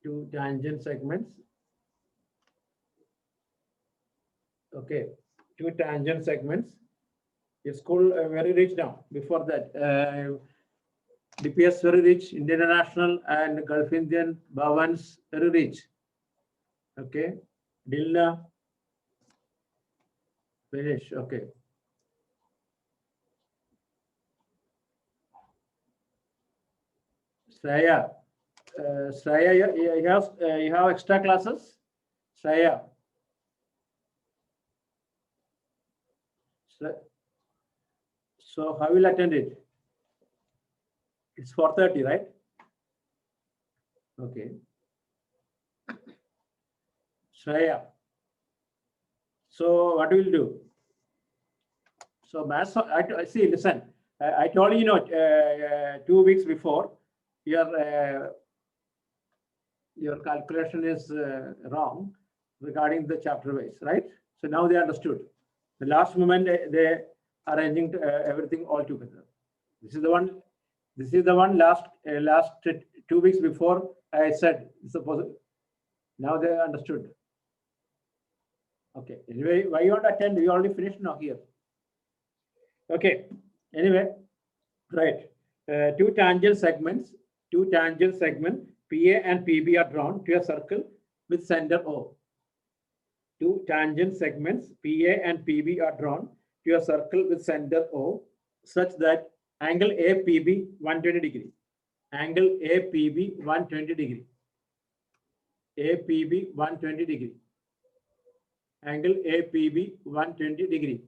two tangent segments. Okay, two tangent segments. Your school very rich now. Before that, DPS very rich, Indian International and Gulf Indian Bhavans very rich. Okay, Dilna finish. Okay. Shraya, Shraya, you have extra classes. Shraya, so how will attend it? It's 4:30, right? Okay. Shreya. So what will you do? So maths, I see, listen, I told you, 2 weeks before, your calculation is wrong regarding the chapter wise, right? So now they understood. The last moment they arranging everything all together. This is the one. This is the one last 2 weeks before I said suppose. Now they understood. Okay. Anyway, why you want to attend? You already finished now here. Okay. Anyway, right. Two tangent segments. PA and PB are drawn to a circle with center O. Two tangent segments PA and PB are drawn to a circle with center O, such that angle APB 120 degree. Angle APB 120 degree. APB 120 degree. Angle APB 120 degree.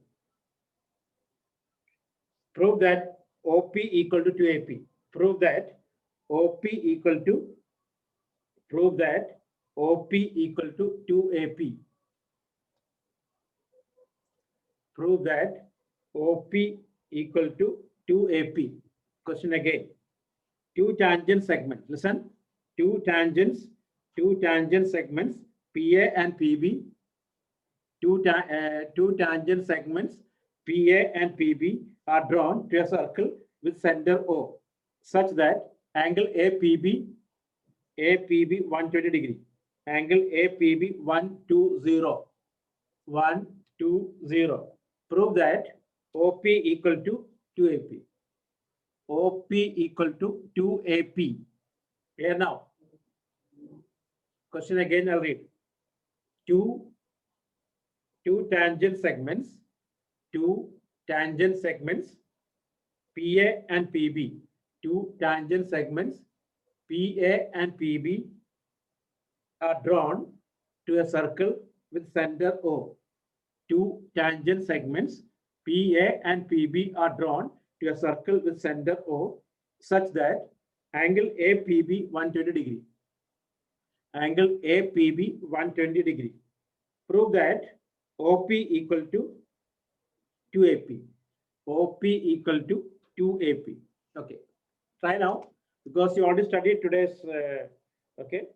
Prove that OP equal to 2AP. Prove that OP equal to, prove that OP equal to 2AP. Prove that OP equal to 2AP. Question again. Two tangent segments. Listen. Two tangent segments PA and PB. Two tangent segments PA and PB are drawn to a circle with center O, such that angle APB 120 degree. Angle APB 120. 120. Prove that OP equal to 2AP. OP equal to 2AP. Here now. Question again, I'll read. Two tangent segments. Two tangent segments PA and PB. Two tangent segments PA and PB are drawn to a circle with center O. Two tangent segments PA and PB are drawn to a circle with center O, such that angle APB 120 degree. Angle APB 120 degree. Prove that OP equal to 2AP. OP equal to 2AP. Okay. Try now, because you already studied today's, okay.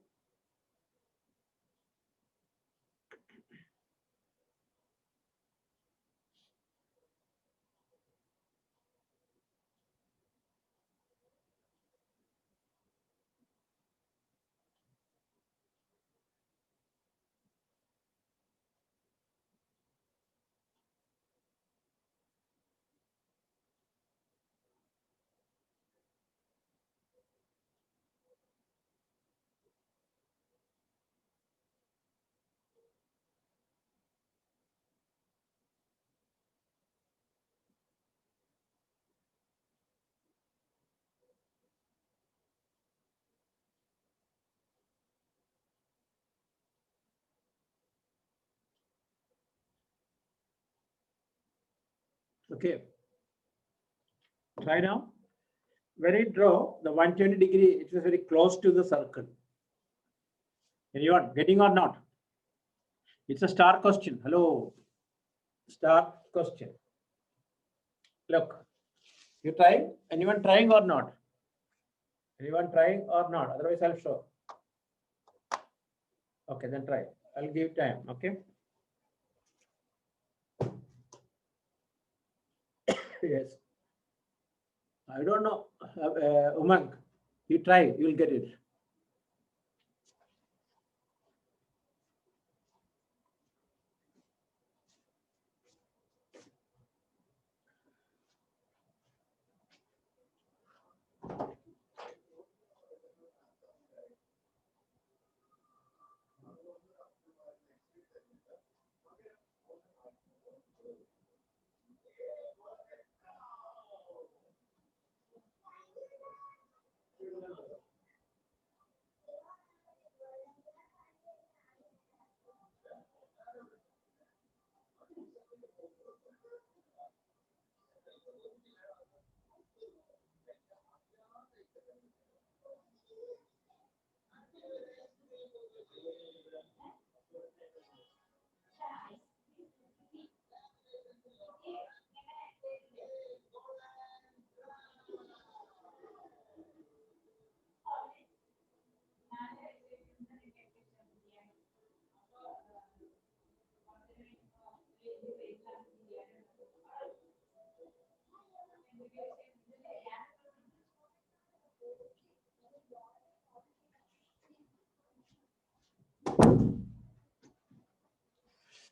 Okay. Try now. When you draw the 120 degree, it is very close to the circle. Anyone getting or not? It's a star question. Hello. Star question. Look. You try? Anyone trying or not? Anyone trying or not? Otherwise, I'll show. Okay, then try. I'll give time. Okay. Yes. I don't know. Umang, you try. You'll get it.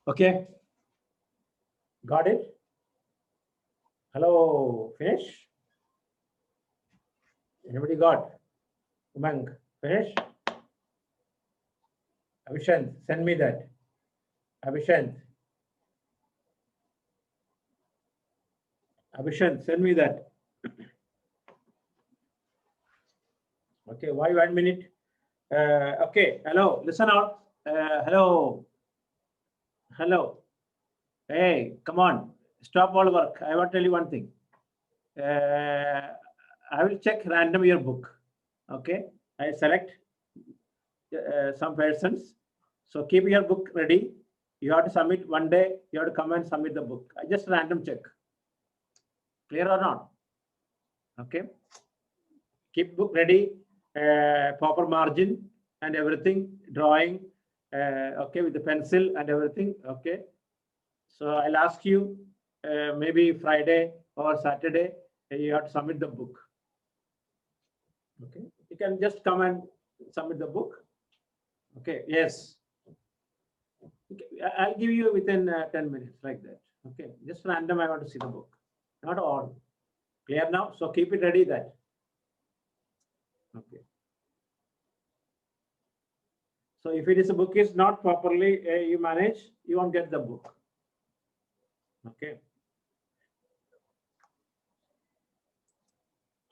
Okay. Got it? Hello, finish? Anybody got? Umang, finish? Abhishant, send me that. Abhishant. Abhishant, send me that. Okay, why 1 minute? Okay, hello, listen out. Hello. Hello. Hey, come on. Stop all work. I want to tell you one thing. I will check random your book. Okay, I select some persons. So keep your book ready. You have to submit one day. You have to come and submit the book. I just random check. Clear or not? Okay. Keep book ready. Proper margin and everything. Drawing. Okay, with the pencil and everything. Okay. So I'll ask you maybe Friday or Saturday. You have to submit the book. Okay. You can just come and submit the book. Okay. Yes. Okay. I'll give you within 10 minutes like that. Okay. Just random. I want to see the book. Not all. Clear now? So keep it ready then. Okay. So if it is a book is not properly you manage, you won't get the book. Okay.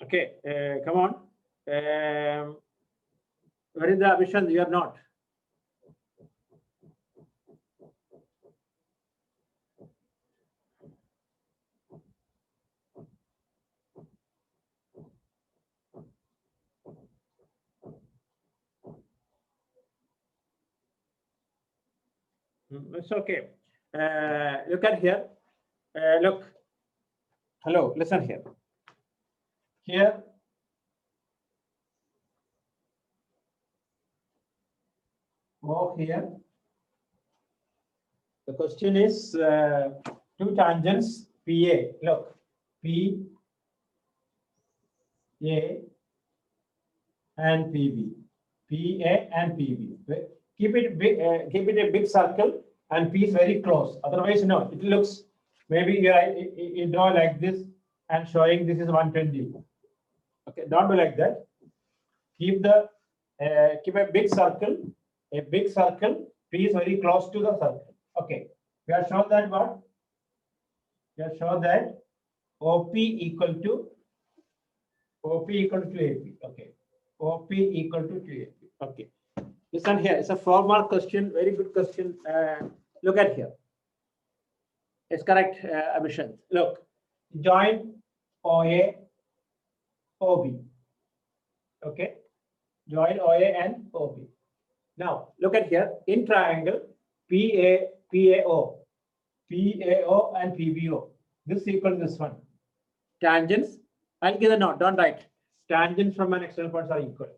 Okay. Come on. Where is the Abhishek? You are not. It's okay. Look at here. Look. Hello. Listen here. Here. Oh, here. The question is two tangents PA. Look. PA and PB. PA and PB. Keep it big, keep it a big circle and P is very close. Otherwise, no, it looks maybe you draw like this and showing this is 120. Okay, don't do like that. Keep the keep a big circle. P is very close to the circle. Okay, we have shown that what? We have shown that OP equal to AP. Okay, OP equal to 2AP. Okay. Listen here, it's a 4-mark question, very good question. Look at here. It's correct, Abhishek. Look, join OA, OB. Okay, join OA and OB. Now, look at here, in triangle, PAO and PBO. This equal to this one. Tangents, I'll give the note, don't write. Tangents from an external points are equal.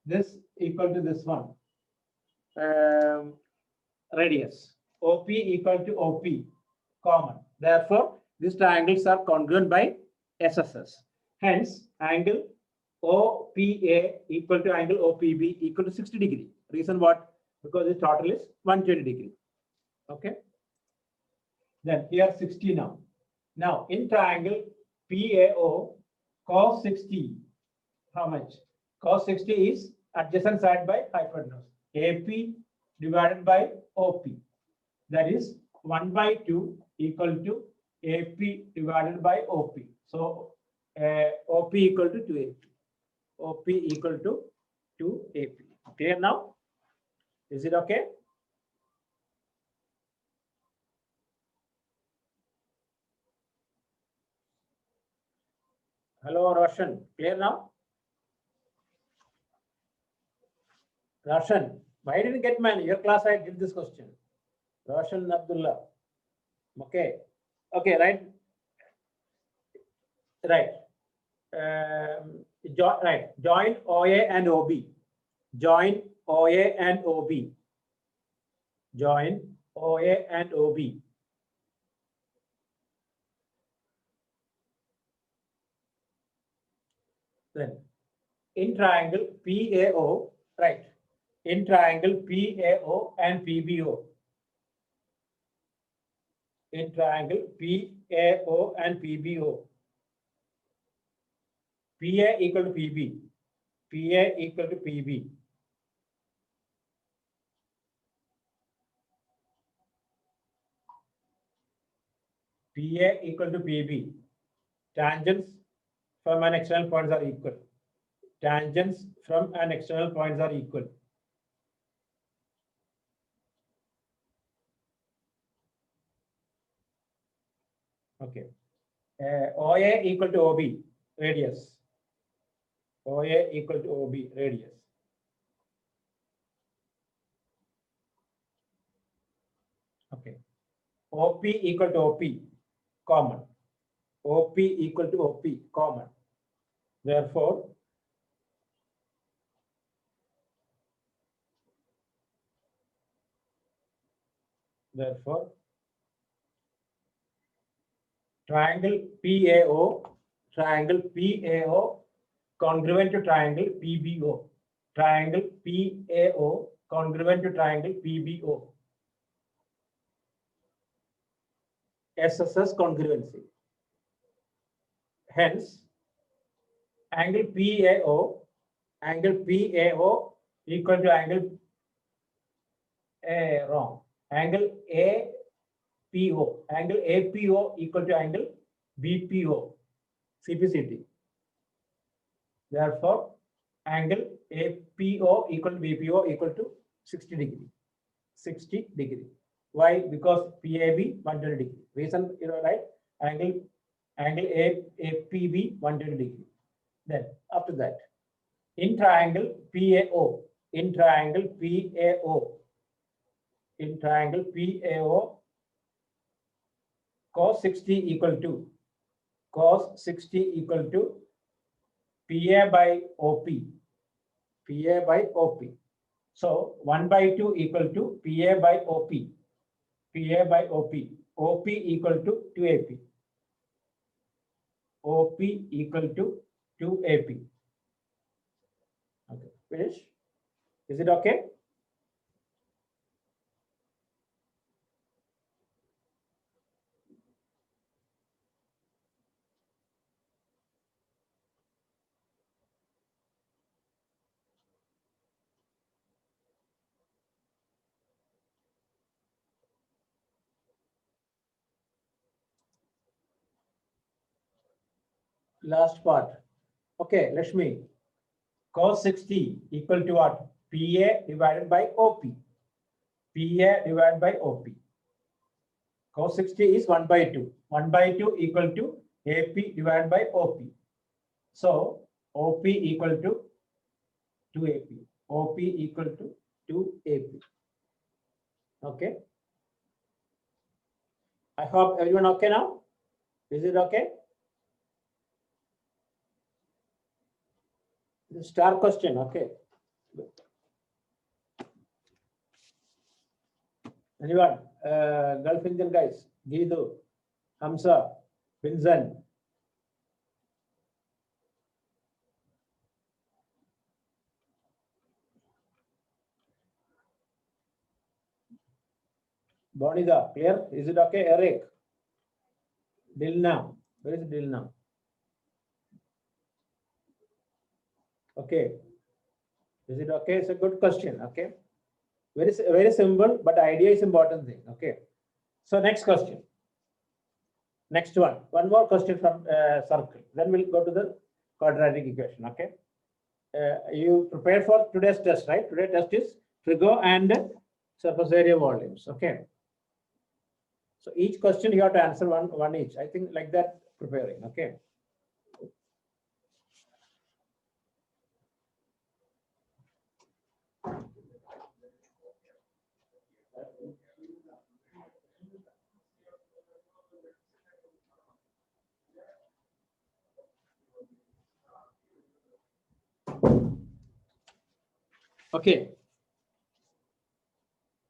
This equal to this one. Radius. OP equal to OP, common. Therefore, these triangles are congruent by SSS. Hence, angle OPA equal to angle OPB equal to 60 degree. Reason what? Because the total is 120 degree. Okay. Then here 60 now. Now, in triangle PAO, cos 60, how much? Cos 60 is adjacent side by hypotenuse. AP divided by OP. That is 1/2 equal to AP divided by OP. So OP equal to 2AP. OP equal to 2AP. Clear now? Is it okay? Hello, Roshan. Clear now? Roshan, why didn't you get mine? Your class I give this question. Roshan Abdullah. Okay. Okay, right. Right. Join OA and OB. Join OA and OB. Join OA and OB. Then in triangle PAO, right? In triangle PAO and PBO. In triangle PAO and PBO. PA equal to PB. PA equal to PB. PA equal to PB. Tangents from an external points are equal. Tangents from an external points are equal. Okay. OA equal to OB, radius. OA equal to OB, radius. Okay. OP equal to OP, common. OP equal to OP, common. Therefore, triangle PAO congruent to triangle PBO. Triangle PAO congruent to triangle PBO. SSS congruency. Hence, angle PAO equal to angle wrong. Angle APO equal to angle BPO. CPCT. Therefore, angle APO equal to BPO equal to 60 degree. 60 degree. Why? Because PAB 120 degree. Reason, right? Angle APB 120 degree. Then after that, in triangle PAO, cos 60 equal to PA by OP. So 1/2 equal to PA by OP. OP equal to 2AP. OP equal to 2AP. Okay, finish. Is it okay? Last part. Okay, Lakshmi. Cos 60 equal to what? PA divided by OP. PA divided by OP. Cos 60 is 1/2. 1/2 equal to AP divided by OP. So OP equal to 2AP. OP equal to 2AP. Okay. I hope everyone okay now. Is it okay? The star question, okay. Anyone? Gulf Indian guys, Gidu, Hamza, Vincent. Bonida, clear? Is it okay? Eric? Dilna, where is Dilna? Okay. Is it okay? It's a good question. Okay. Very simple, but idea is important thing. Okay. So next question. Next one. One more question from circle. Then we'll go to the quadratic equation. Okay. You prepare for today's test, right? Today's test is trigo and surface area volumes. Okay. So each question you have to answer one each. I think like that preparing. Okay. Okay.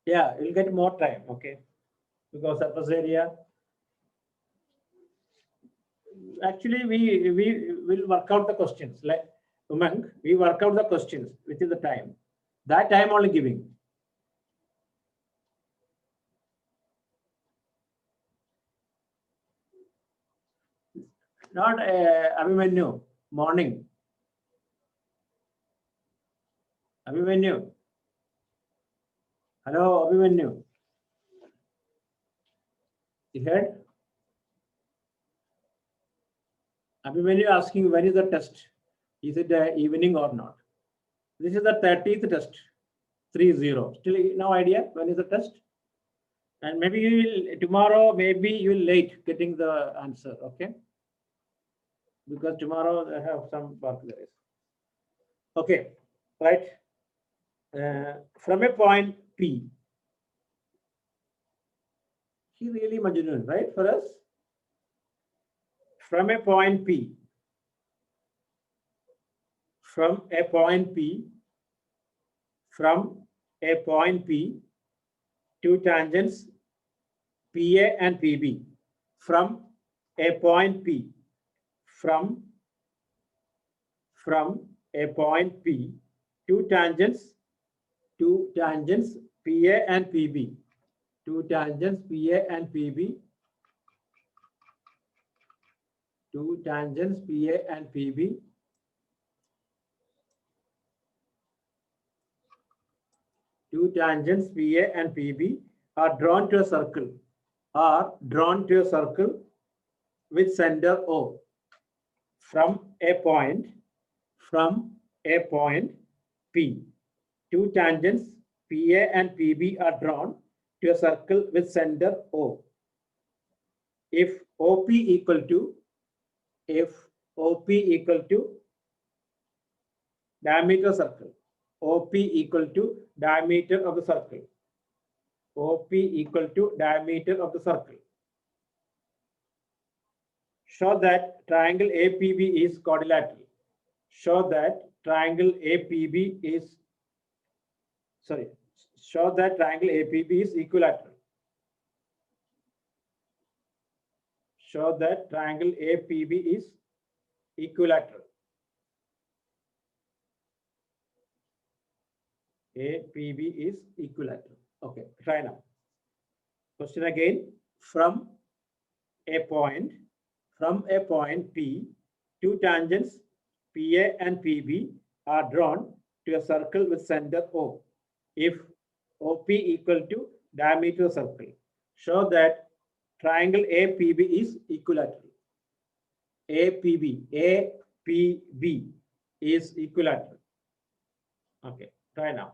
Yeah, you'll get more time. Okay. Because surface area. Actually, we will work out the questions. Like Umang, we work out the questions within the time. That time only giving. Not Abhimanyu, morning. Abhimanyu. Hello, Abhimanyu. You heard? Abhimanyu asking when is the test? Is it evening or not? This is the 30th test. 30. Still no idea when is the test? And maybe you will tomorrow, maybe you will late getting the answer, okay? Because tomorrow I have some work there is. Okay, right. From a point P, he really Majnun, right, for us? From a point P, from a point P, from a point P, two tangents PA and PB, from a point P, from a point P, two tangents PA and PB, two tangents PA and PB, two tangents PA and PB, two tangents PA and PB are drawn to a circle, with center O from a point P. Two tangents PA and PB are drawn to a circle with center O. If OP equal to diameter circle, OP equal to diameter of the circle, OP equal to diameter of the circle. Show that triangle APB is quadrilateral. Show that triangle APB is, show that triangle APB is equilateral. Show that triangle APB is equilateral. APB is equilateral. Okay, try now. Question again. From a point P, two tangents PA and PB are drawn to a circle with center O. If OP equal to diameter circle, show that triangle APB is equilateral. APB is equilateral. Okay, try now.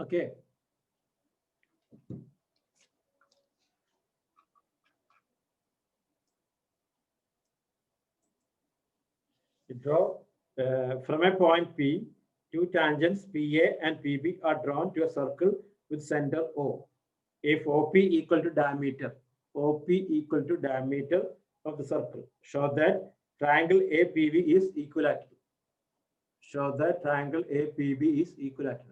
Okay. Draw from a point P, two tangents PA and PB are drawn to a circle with center O. If OP equal to diameter, OP equal to diameter of the circle, show that triangle APB is equilateral. Show that triangle APB is equilateral.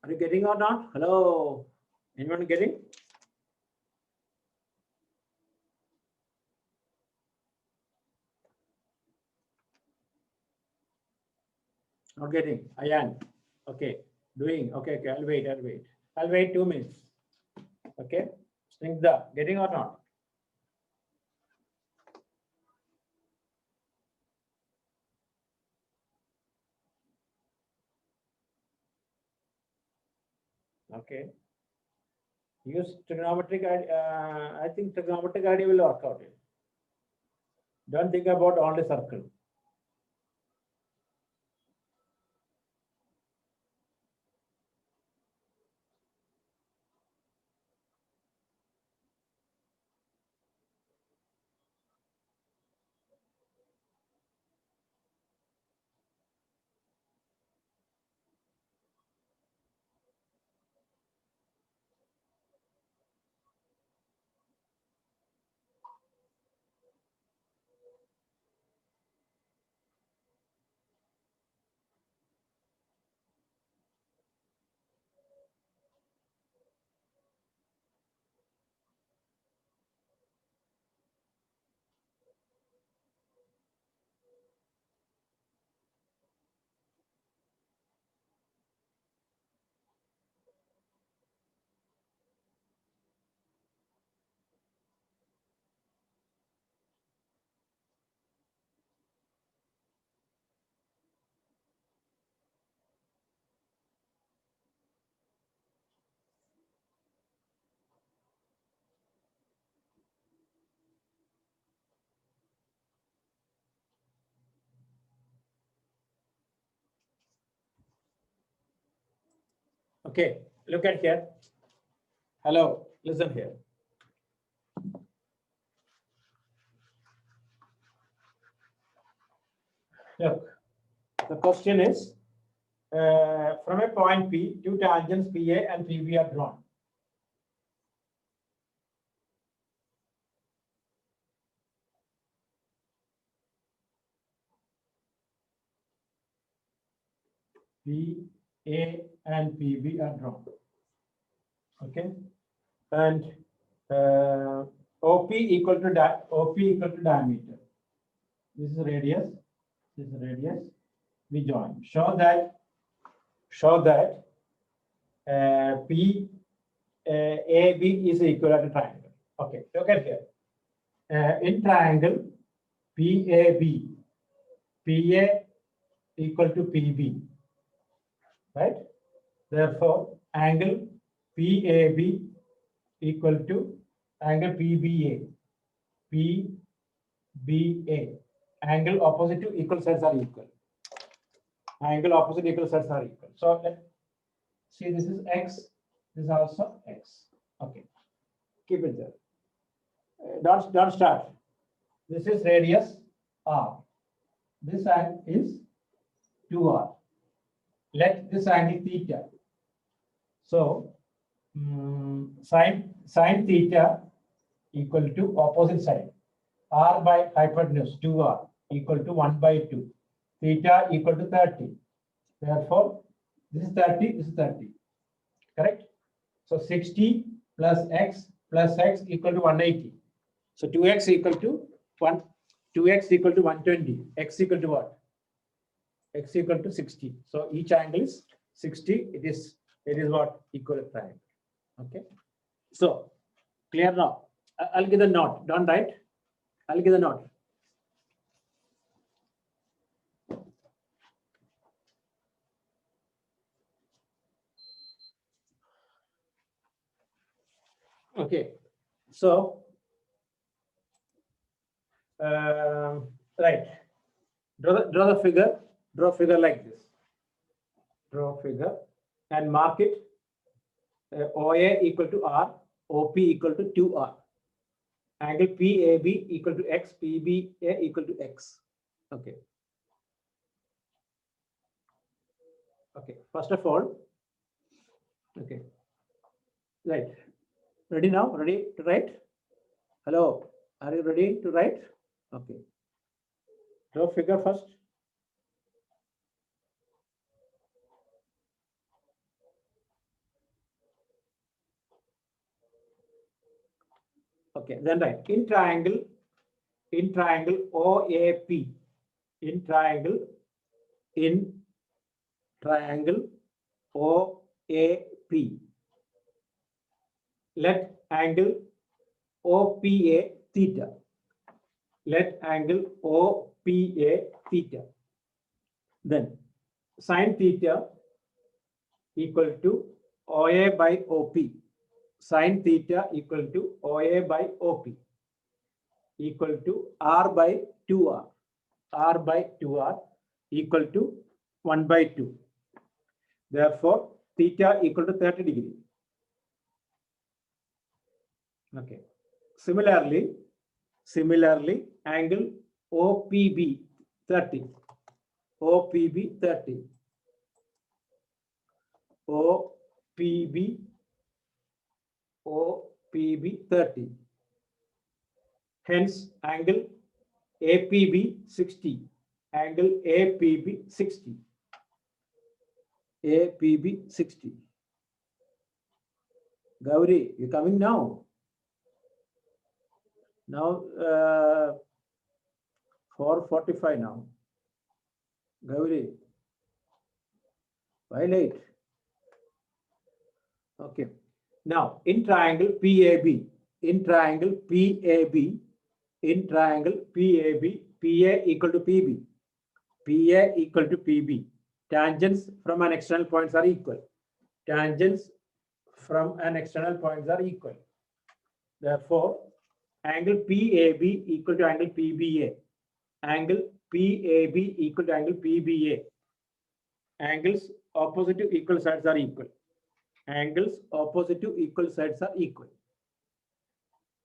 Are you getting or not? Hello, anyone getting? Not getting. Ayan. Okay. Doing. Okay. Okay. I'll wait. I'll wait 2 minutes. Okay. Snigdha, getting or not? Okay. Use trigonometric. I think trigonometric idea will work out. Don't think about only circle. Okay. Look at here. Hello. Listen here. Look. The question is, from a point P, two tangents PA and PB are drawn. PA and PB are drawn. Okay, and OP equal to diameter. This is radius. This is radius. We join. Show that P AB is equal to triangle. Okay, look at here. In triangle PAB, PA equal to PB, right? Therefore, angle PAB equal to angle PBA. PBA. Angle opposite to equal sides are equal. Angle opposite equal sides are equal. So let's see, this is X, this is also X. Okay. Keep it there. Don't start. This is radius R. This angle is 2R. Let this angle theta. So sine theta equal to opposite side. R by hypotenuse 2R equal to 1 by 2. Theta equal to 30. Therefore, this is 30, this is 30. Correct? So 60 plus x equal to 180. So 2x equal to 120. X equal to what? X equal to 60. So each angle is 60. It is what? Equal triangle. Okay. So clear now. I'll give the note. Don't write. I'll give the note. Okay. So right. Draw the figure. Draw figure like this. Draw figure and mark it. OA equal to R. OP equal to 2R. Angle PAB equal to X. PBA equal to X. Okay. Okay. First of all, okay. Right. Ready now? Ready to write? Hello. Are you ready to write? Okay. Draw figure first. Okay, then right. In triangle OAP, in triangle OAP, let angle OPA theta. Let angle OPA theta. Then sine theta equal to OA by OP. Sine theta equal to OA by OP equal to R by 2R. R by 2R equal to 1 by 2. Therefore, theta equal to 30 degree. Okay. Similarly, angle OPB 30. OPB 30. OPB 30. Hence, angle APB 60. Angle APB 60. APB 60. Gauri, you coming now? Now 4:45 now. Gauri, why late? Okay. Now in triangle PAB, PA equal to PB. PA equal to PB. Tangents from an external points are equal. Tangents from an external points are equal. Therefore, angle PAB equal to angle PBA. Angle PAB equal to angle PBA. Angles opposite to equal sides are equal. Angles opposite to equal sides are equal.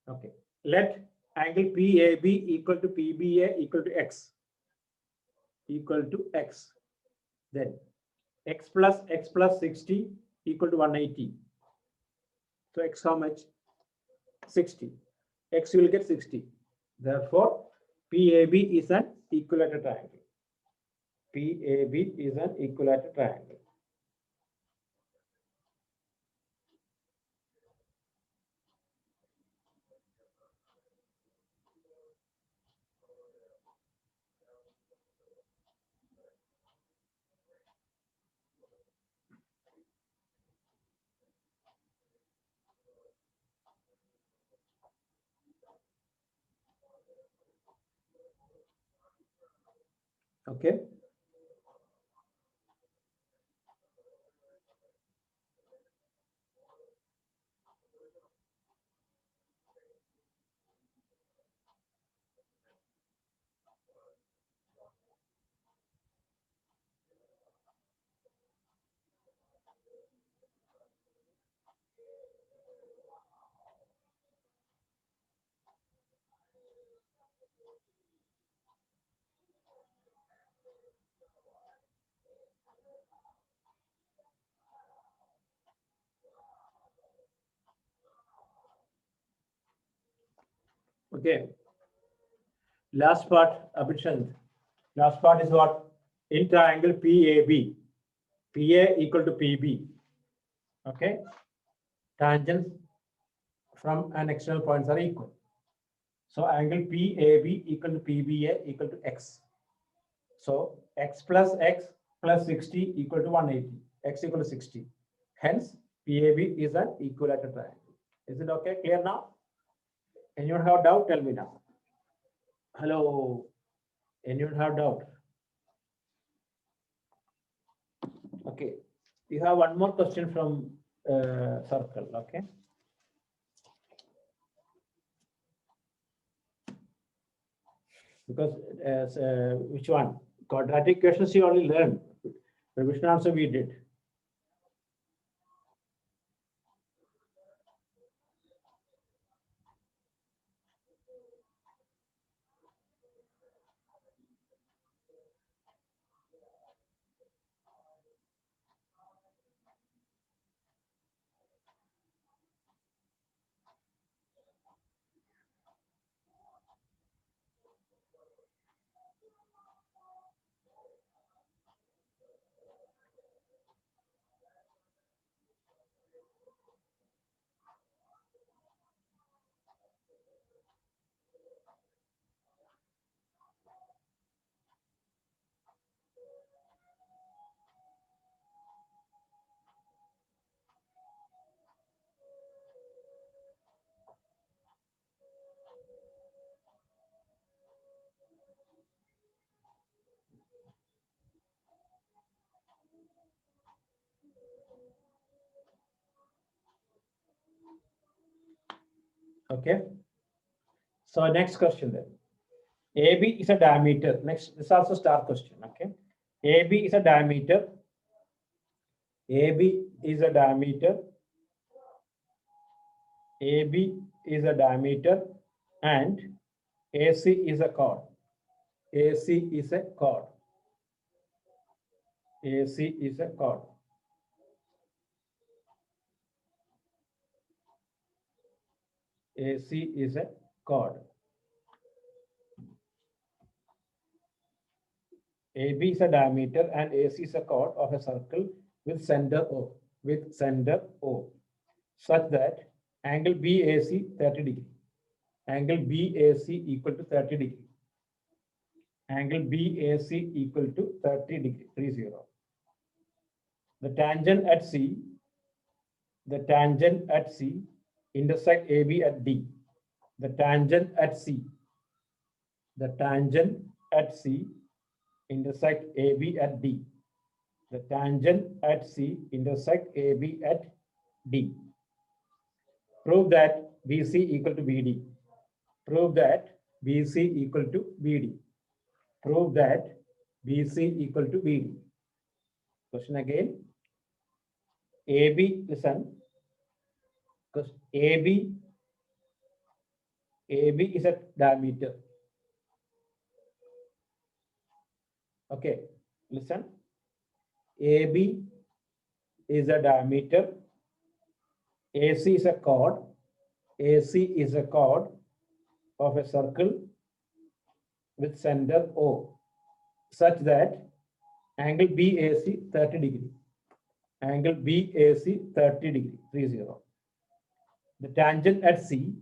Okay. Let angle PAB equal to PBA equal to X. Equal to X. Then X plus 60 equal to 180. So X how much? 60. X will get 60. Therefore, PAB is an equilateral triangle. PAB is an equilateral triangle. Okay. Okay. Last part, Abhishek. Last part is what? In triangle PAB. PA equal to PB. Okay. Tangents from an external points are equal. So angle PAB equal to PBA equal to X. So X plus 60 equal to 180. X equal to 60. Hence, PAB is an equilateral triangle. Is it okay? Clear now? Anyone have doubt? Tell me now. Hello. Anyone have doubt? Okay. You have one more question from circle. Okay. Because which one? Quadratic questions you already learned. Revision also we did. Okay. So next question then. AB is a diameter. Next, this is also star question. Okay. AB is a diameter. AB is a diameter. AB is a diameter and AC is a chord. AC is a chord. AC is a chord. AC is a chord. AB is a diameter and AC is a chord of a circle with center O. With center O, such that angle BAC 30 degree. Angle BAC equal to 30 degree. Angle BAC equal to 30 degree, 30. The tangent at C intersect AB at D. The tangent at C intersect AB at D. The tangent at C intersect AB at D. Prove that BC equal to BD. Prove that BC equal to BD. Prove that BC equal to BD. Question again. AB, listen. Because AB is a diameter. Okay, listen. AB is a diameter. AC is a chord. AC is a chord of a circle with center O, such that angle BAC 30 degree. Angle BAC 30 degree, 30. The tangent at C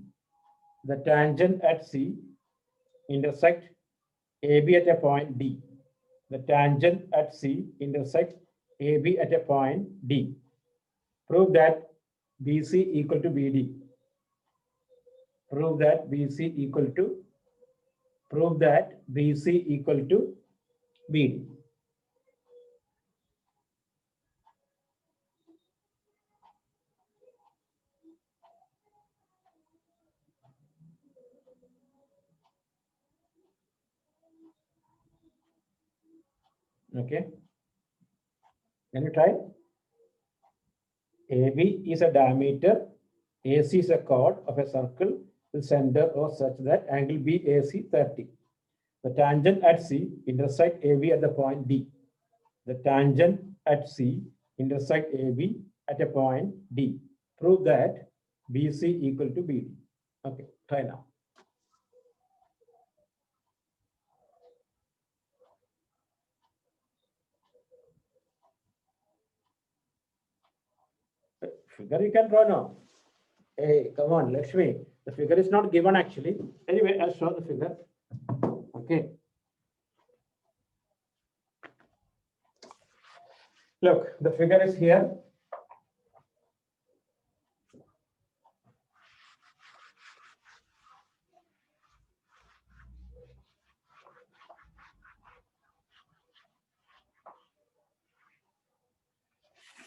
intersect AB at a point D. The tangent at C intersects AB at a point D. Prove that BC equal to BD. Prove that BC equal to BD. Okay. Can you try? AB is a diameter. AC is a chord of a circle with center or such that angle BAC 30. The tangent at C intersect AB at the point D. The tangent at C intersect AB at a point D. Prove that BC equal to BD. Okay, try now. Figure you can draw now. Hey, come on, Lakshmi. The figure is not given actually. Anyway, I'll show the figure. Okay. Look, the figure is here.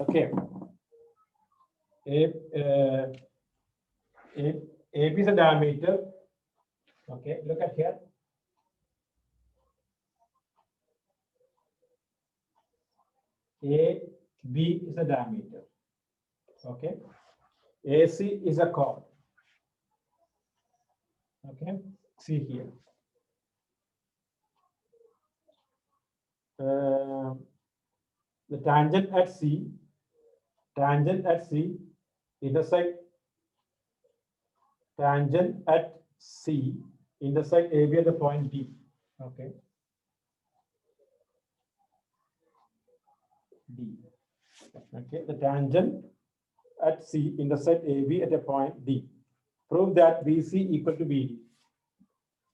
Okay. AB is a diameter. Okay, look at here. AB is a diameter. Okay. AC is a chord. Okay. See here. The tangent at C intersect AB at the point D. Okay. D. Okay. The tangent at C intersect AB at a point D. Prove that BC equal to BD.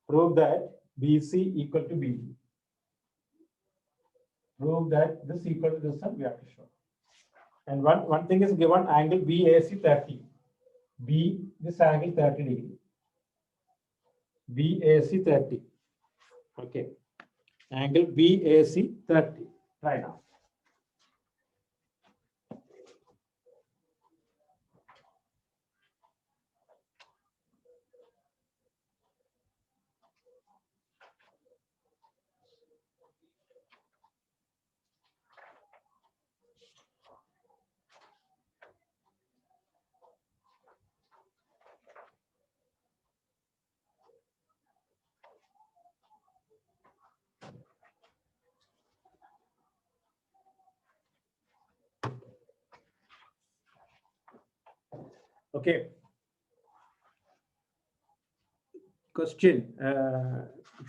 Prove that BC equal to BD. Prove that this equal to this one we have to show. And one thing is given, angle BAC 30. This angle 30 degree. BAC 30. Okay. Angle BAC 30. Try now. Okay. Question.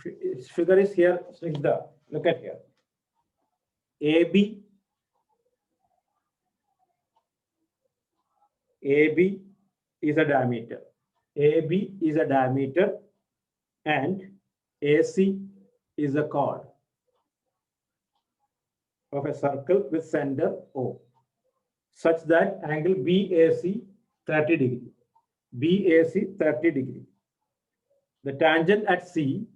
Its figure is here. Look at here. AB is a diameter. AB is a diameter and AC is a chord of a circle with center O, such that angle BAC 30 degree. BAC 30 degree. The tangent at C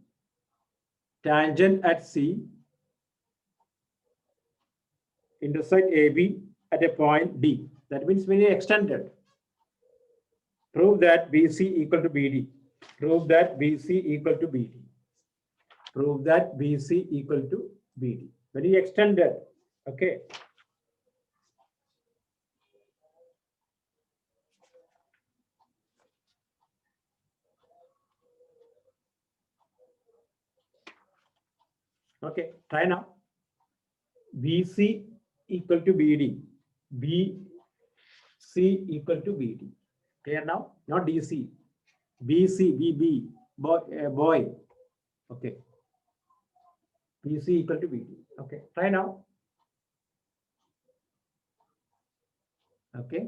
intersect AB at a point D. That means when you extended. Prove that BC equal to BD. Prove that BC equal to BD. Prove that BC equal to BD. When you extended, okay. Okay, try now. BC equal to BD. BC equal to BD. Clear now? Not DC. BC, BB, boy. Okay. BC equal to BD. Okay, try now. Okay.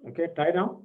Okay, try now.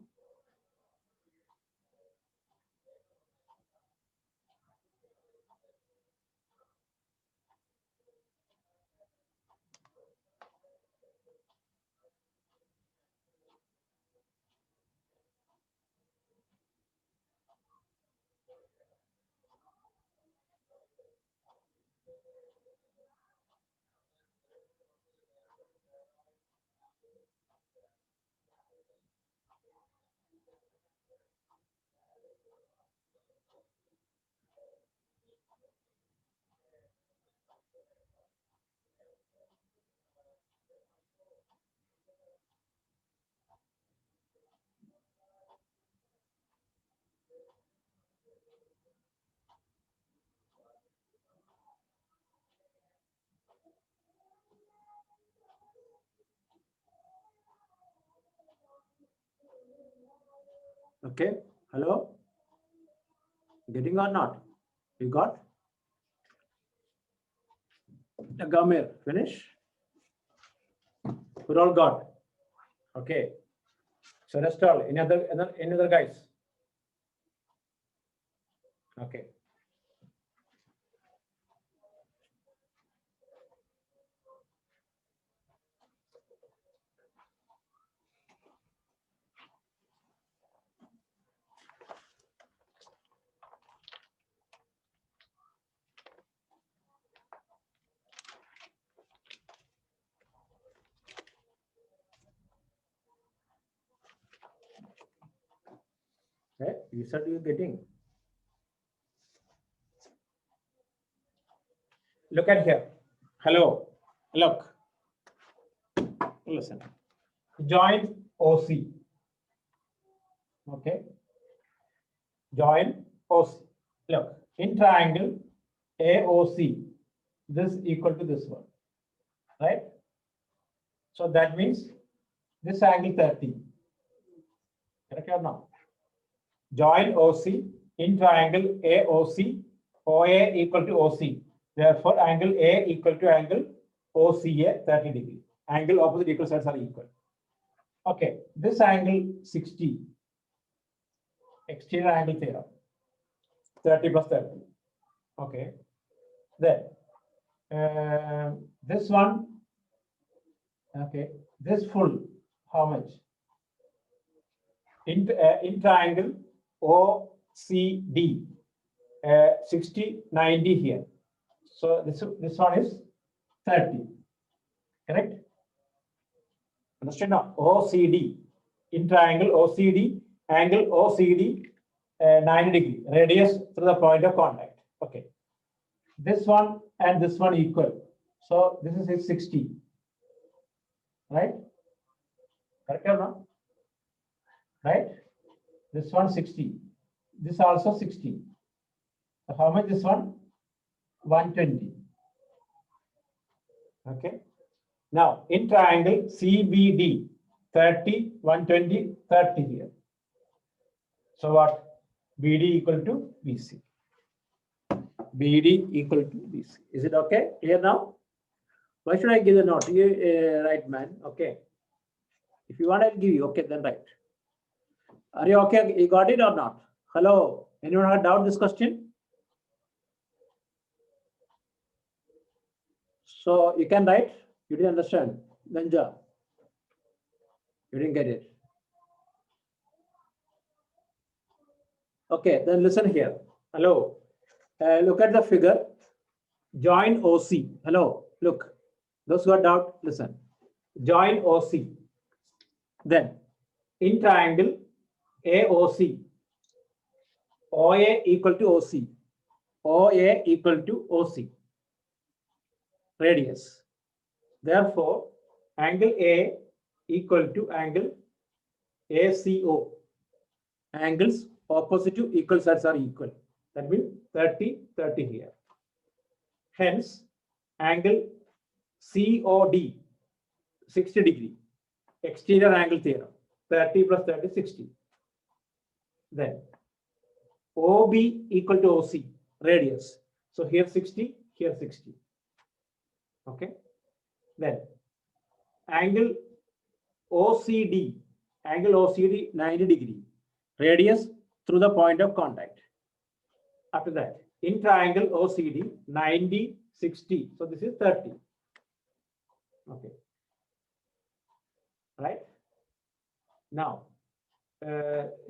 Okay, hello? Getting or not? You got? Gamir, finish? Who all got? Okay. So rest all. Any other guys? Okay. Okay. You said you're getting. Look at here. Hello. Look. Listen. Join OC. Okay. Join OC. Look. In triangle AOC, this equal to this one. Right? So that means this angle 30. Correct or not? Join OC in triangle AOC, OA equal to OC. Therefore, angle A equal to angle OCA 30 degree. Angle opposite equal sides are equal. Okay, this angle 60, exterior angle theorem. 30 plus 30. Okay. Then this one, okay, this full, how much? In triangle OCD, 60, 90 here. So this one is 30, correct? Understand now? OCD, in triangle OCD, angle OCD, 90 degree, radius through the point of contact. Okay. This one and this one equal. So this is 60, right? Correct or not? Right? This one 60. This also 60. So how much this one? 120. Okay. Now in triangle CBD, 30, 120, 30 here. So what? BD equal to BC. BD equal to BC. Is it okay? Here now? Why should I give the note? You right, man. Okay. If you want, I'll give you. Okay, then write. Are you okay? You got it or not? Hello. Anyone have doubt this question? So you can write. You didn't understand. Ganja. You didn't get it. Okay, then listen here. Hello. Look at the figure. Join OC. Hello. Look. Those who got doubt, listen. Join OC. Then in triangle AOC, OA equal to OC, OA equal to OC, radius. Therefore, angle A equal to angle ACO. Angles opposite to equal sides are equal. That means 30, 30 here. Hence, angle COD, 60 degree, exterior angle theorem, 30 plus 30, 60. Then OB equal to OC, radius. So here 60, here 60. Okay. Then angle OCD, 90 degree, radius through the point of contact. After that, in triangle OCD, 90, 60. So this is 30. Okay. Right. Now,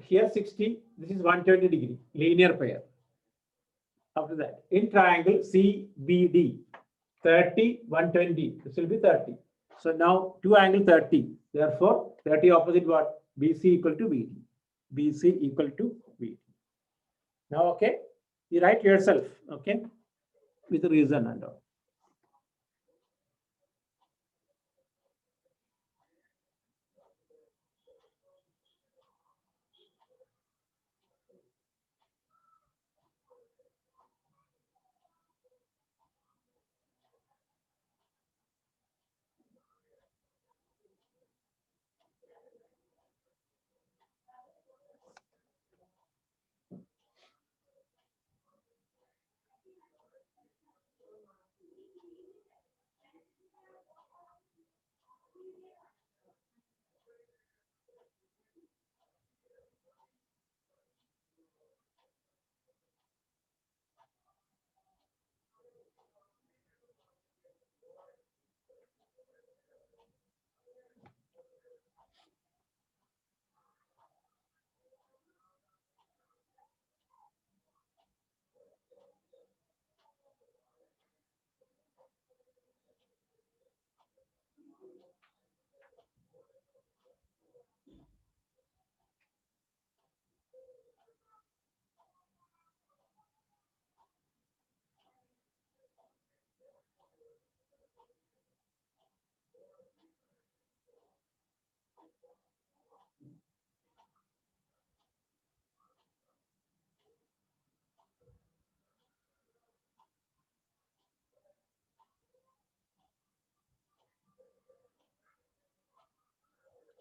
here 60, this is 120 degree, linear pair. After that, in triangle CBD, 30, 120, this will be 30. So now two angle 30. Therefore, 30 opposite what? BC equal to BD. BC equal to BD. Now, okay, you write yourself, okay, with the reason and all.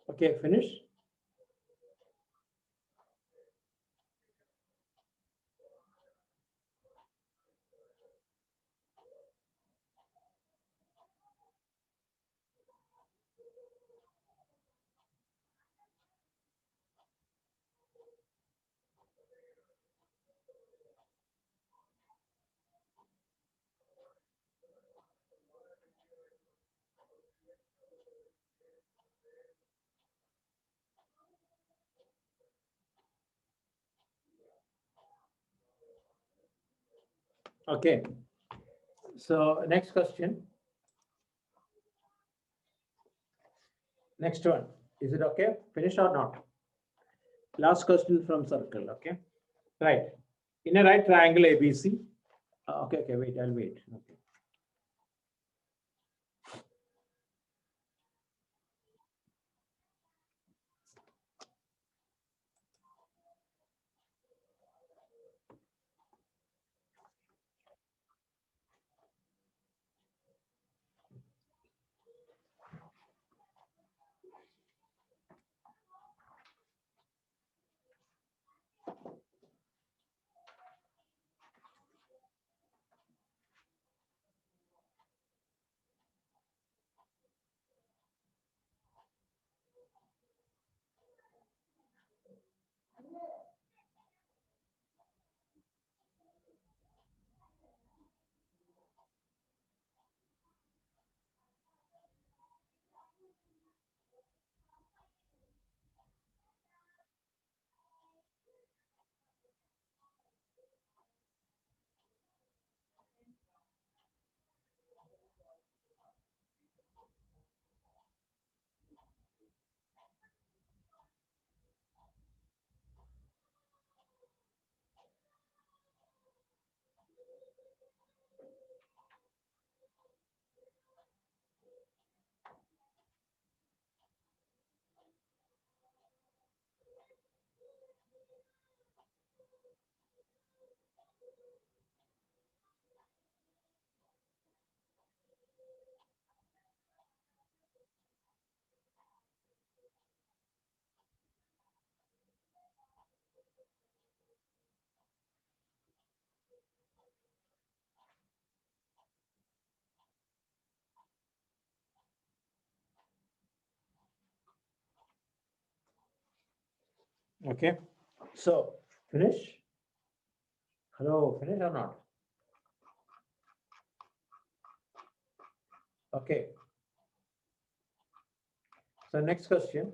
Okay, finish. Okay. So next question. Next one. Is it okay? Finished or not? Last question from circle. Okay. Right. In a right triangle ABC. Okay. Wait. I'll wait. Okay. Okay. So finish. Hello. Finish or not? Okay. So next question.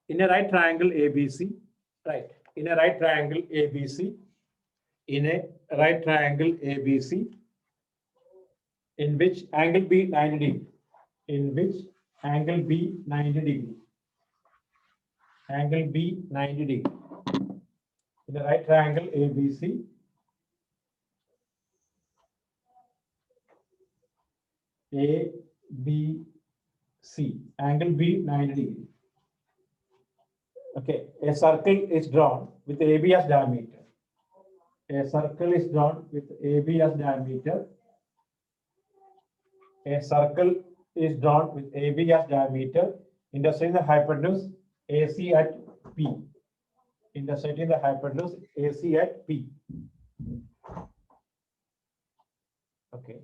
In a right triangle ABC. Right. In a right triangle ABC. In a right triangle ABC. In which angle B 90 degree. In which angle B 90 degree. Angle B 90 degree. In the right triangle ABC, ABC, angle B 90 degree. Okay, a circle is drawn with AB as diameter. A circle is drawn with AB as diameter. A circle is drawn with AB as diameter, intersecting the hypotenuse AC at P. Intersecting the hypotenuse AC at P. Okay.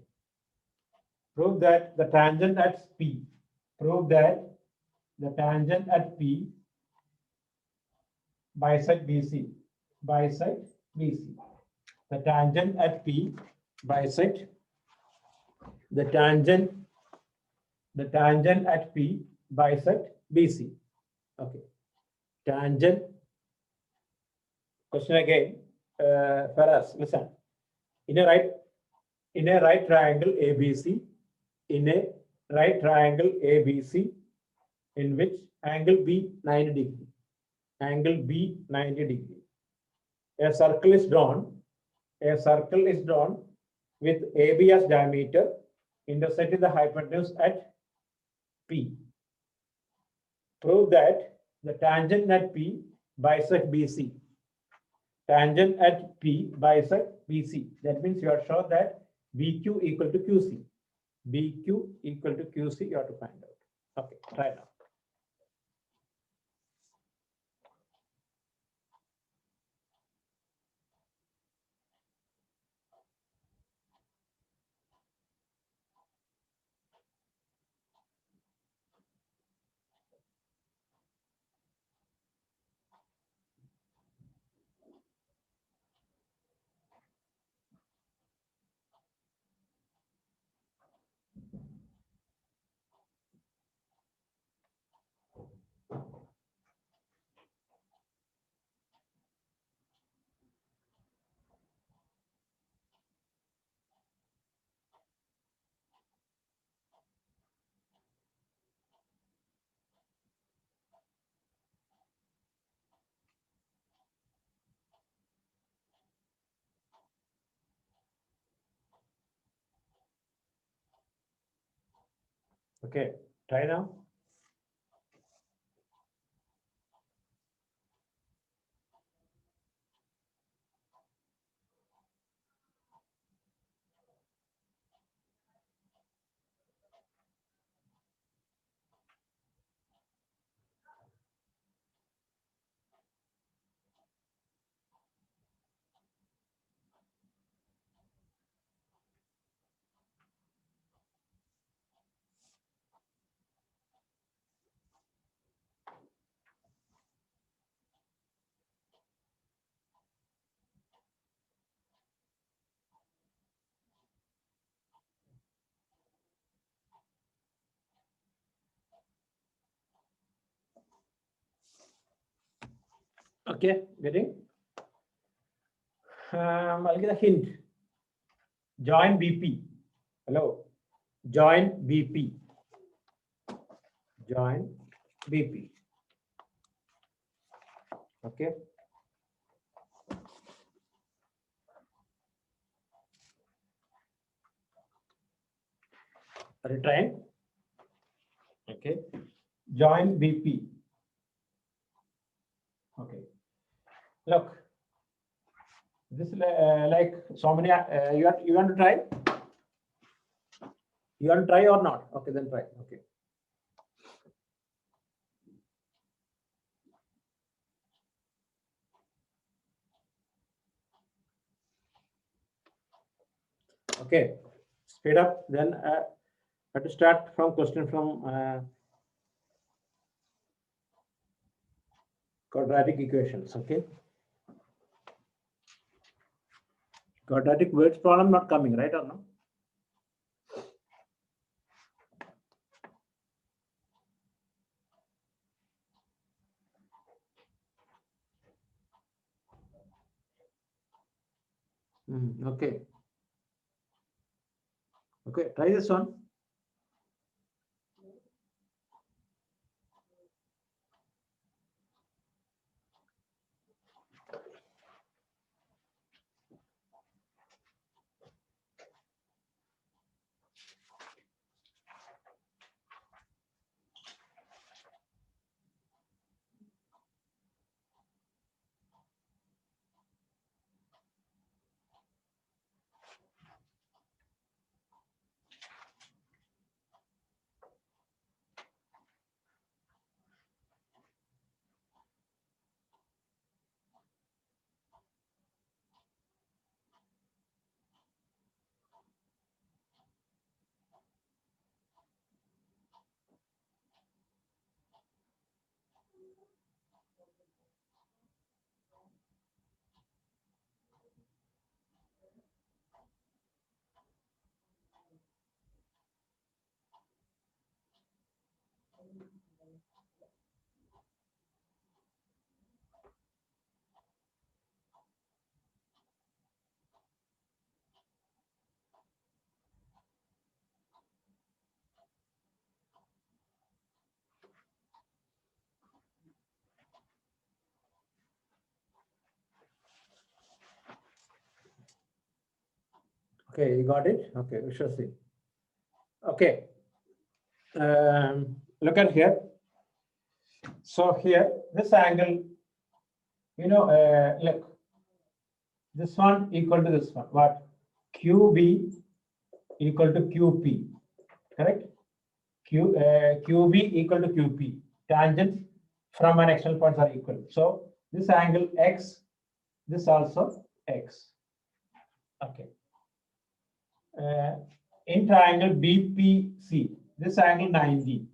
Prove that the tangent at P. Prove that the tangent at P bisect BC. Bisect BC. The tangent at P bisect the tangent at P bisect BC. Okay. Tangent. Question again. For us, listen. In a right triangle ABC. In a right triangle ABC, in which angle B 90 degree. Angle B 90 degree. A circle is drawn. A circle is drawn with AB as diameter, intersecting the hypotenuse at P. Prove that the tangent at P bisect BC. Tangent at P bisect BC. That means you are sure that BQ equal to QC. BQ equal to QC, you have to find out. Okay, try now. Okay, try now. Okay, getting? I'll give a hint. Join BP. Hello. Join BP. Join BP. Okay. Are you trying? Okay. Join BP. Okay. Look. This like so many. You want to try? You want to try or not? Okay, then try. Okay. Okay. Speed up. Then have to start from question from quadratic equations. Okay. Quadratic words problem not coming, right or no? Okay. Okay, try this one. Okay, you got it? Okay, we shall see. Okay. Look at here. So here, this angle, look, this one equal to this one. What? QB equal to QP, correct? QB equal to QP. Tangents from an external points are equal. So this angle X, this also X. Okay. In triangle BPC, this angle 90.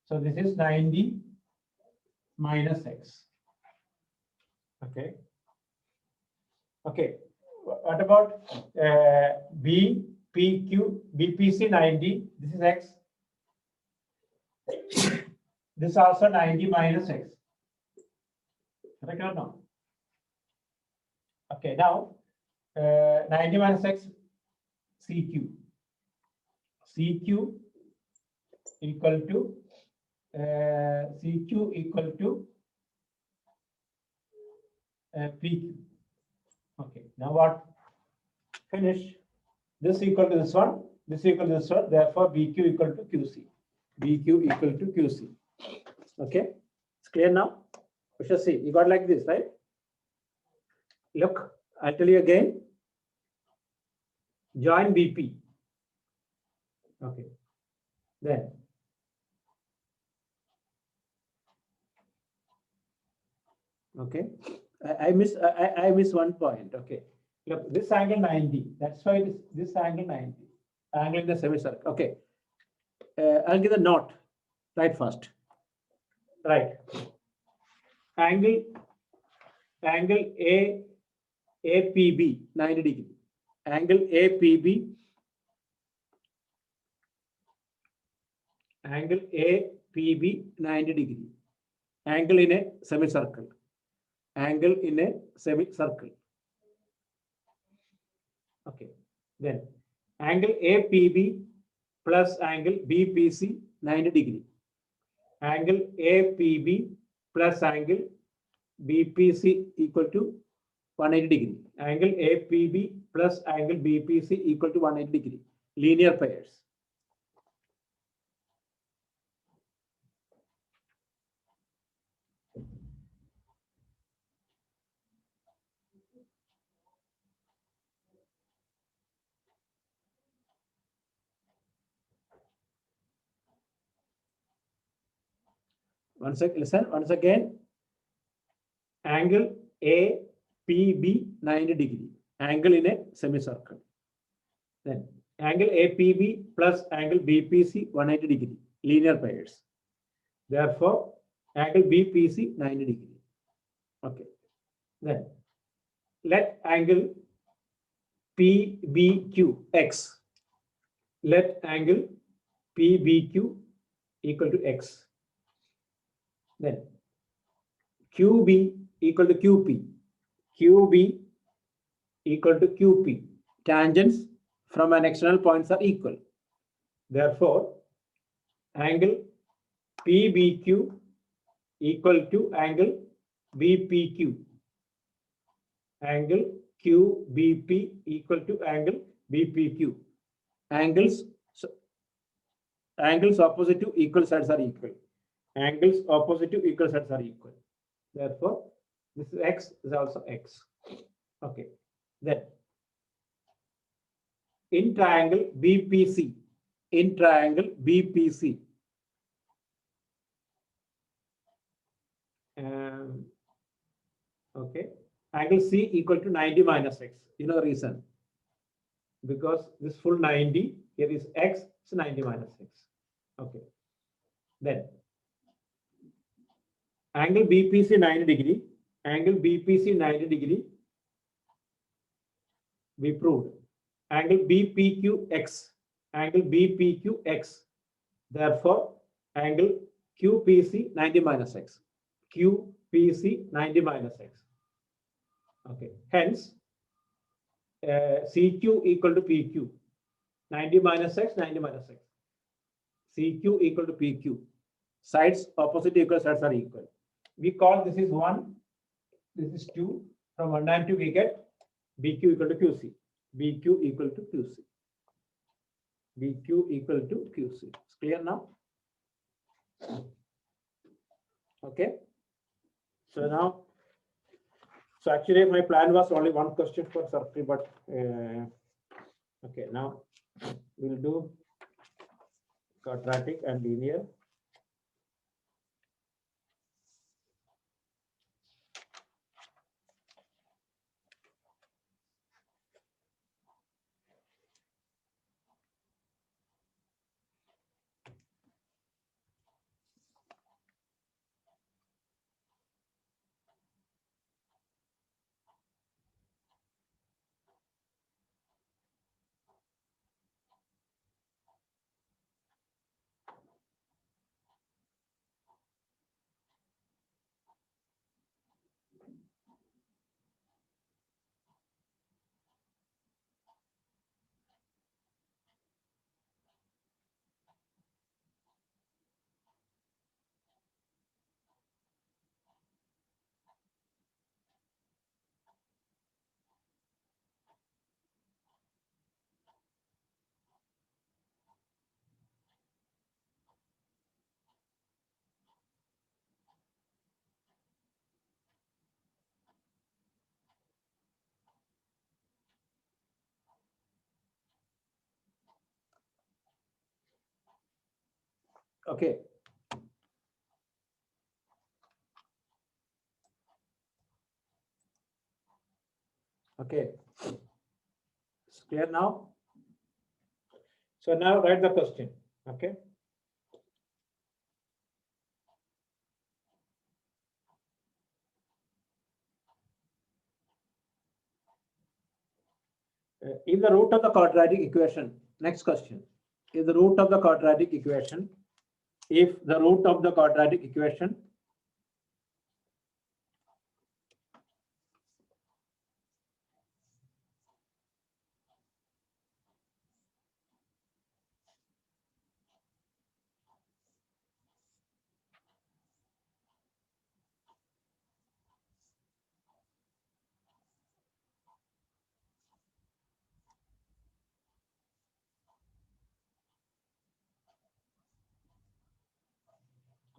So this is 90 minus X. Okay. Okay. What about BPQ, BPC 90? This is X. This also 90 minus X. Correct or no? Okay. Now 90 minus X, CQ. CQ equal to CQ equal to PQ. Okay, now what? Finish. This equal to this one. this equal to this one. Therefore, BQ equal to QC. BQ equal to QC. Okay, it's clear now. We shall see. You got like this, right? Look, I'll tell you again. Join BP. Okay. Then okay. I miss one point. Okay. Look, this angle 90. That's why this angle 90. Angle in the semicircle. Okay. I'll give the note. Right first. Right. Angle APB 90 degree. Angle APB. Angle APB 90 degree. Angle in a semicircle. Angle in a semicircle. Okay. Then angle APB plus angle BPC 90 degree. Angle APB plus angle BPC equal to 180 degree. Angle APB plus angle BPC equal to 180 degree. Linear pairs. Listen, once again. Angle APB 90 degree. Angle in a semicircle. Then angle APB plus angle BPC 180 degree. Linear pairs. Therefore, angle BPC 90 degree. Okay. Then let angle PBQX. Let angle PBQ equal to X. Then QB equal to QP. QB equal to QP. Tangents from an external points are equal. Therefore, angle PBQ equal to angle BPQ. Angle QBP equal to angle BPQ. Angles opposite to equal sides are equal. Angles opposite to equal sides are equal. Therefore, this is X is also X. Okay. Then in triangle BPC. In triangle BPC. Okay. Angle C equal to 90 minus X. You know the reason. Because this full 90, here is X, it's 90 minus X. Okay. Then angle BPC 90 degree. Angle BPC 90 degree. We proved. Angle BPQX. Angle BPQX. Therefore, angle QPC 90 minus X. QPC 90 minus X. Okay. Hence, CQ equal to PQ. 90 minus X, 90 minus X. CQ equal to PQ. Sides opposite equal sides are equal. We call this is 1, this is 2. From 1 and 2 we get BQ equal to QC. BQ equal to QC. BQ equal to QC. It's clear now? Okay. So now, so actually my plan was only one question for circle, but okay, now we'll do quadratic and linear. Okay. Okay. It's clear now? So now write the question. Okay. If the root of the quadratic equation, next question. If the root of the quadratic equation, if the root of the quadratic equation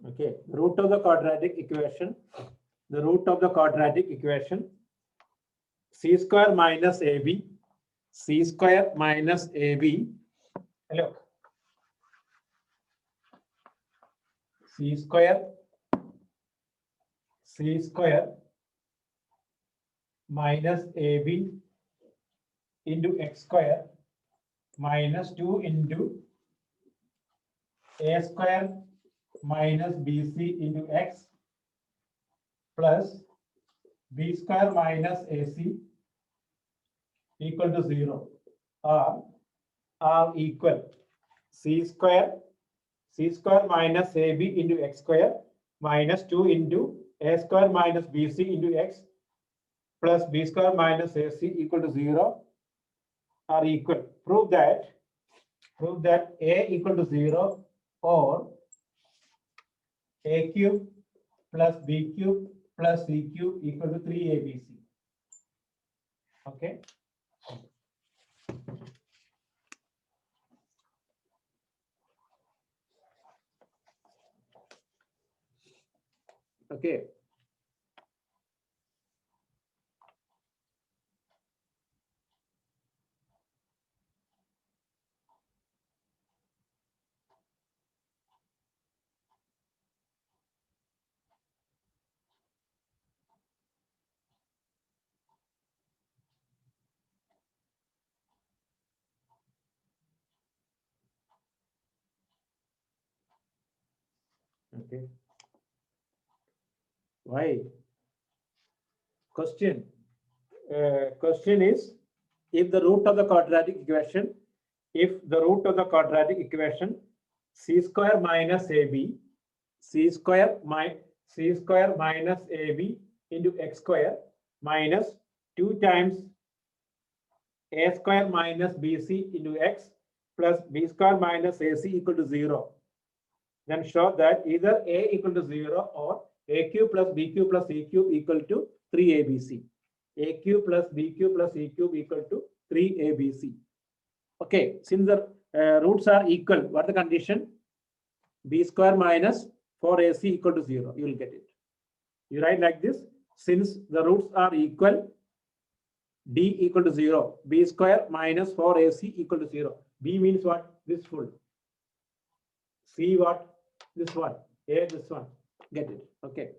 okay, root of the quadratic equation, the root of the quadratic equation, c square minus ab, c square minus ab, hello, c square minus ab into x square minus 2 into a square minus bc into x plus b square minus ac equal to 0 are equal c square minus ab into x square minus 2 into a square minus bc into x plus b square minus ac equal to 0 are equal. Prove that a equal to 0 or a cube plus b cube plus c cube equal to 3abc. Okay. Okay. Okay. Why? Question. Question is, if the root of the quadratic equation, c square minus ab, c square minus ab into x square minus 2 times a square minus bc into x plus b square minus ac equal to 0, then show that either a equal to 0 or a cube plus b cube plus c cube equal to 3abc. A cube plus b cube plus c cube equal to 3abc. Okay, since the roots are equal, what the condition? B square minus 4ac equal to 0. You will get it. You write like this. Since the roots are equal, d equal to 0. B square minus 4ac equal to 0. B means what? This full. C what? This one. A this one. Get it? Okay.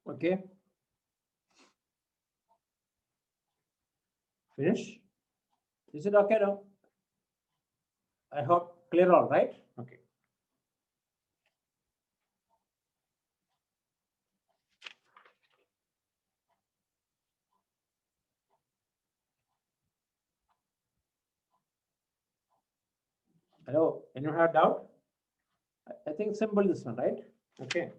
Okay. Finish? Is it okay now? I hope clear all, right? Okay. Hello, anyone have doubt? I think simple this one, right? Okay.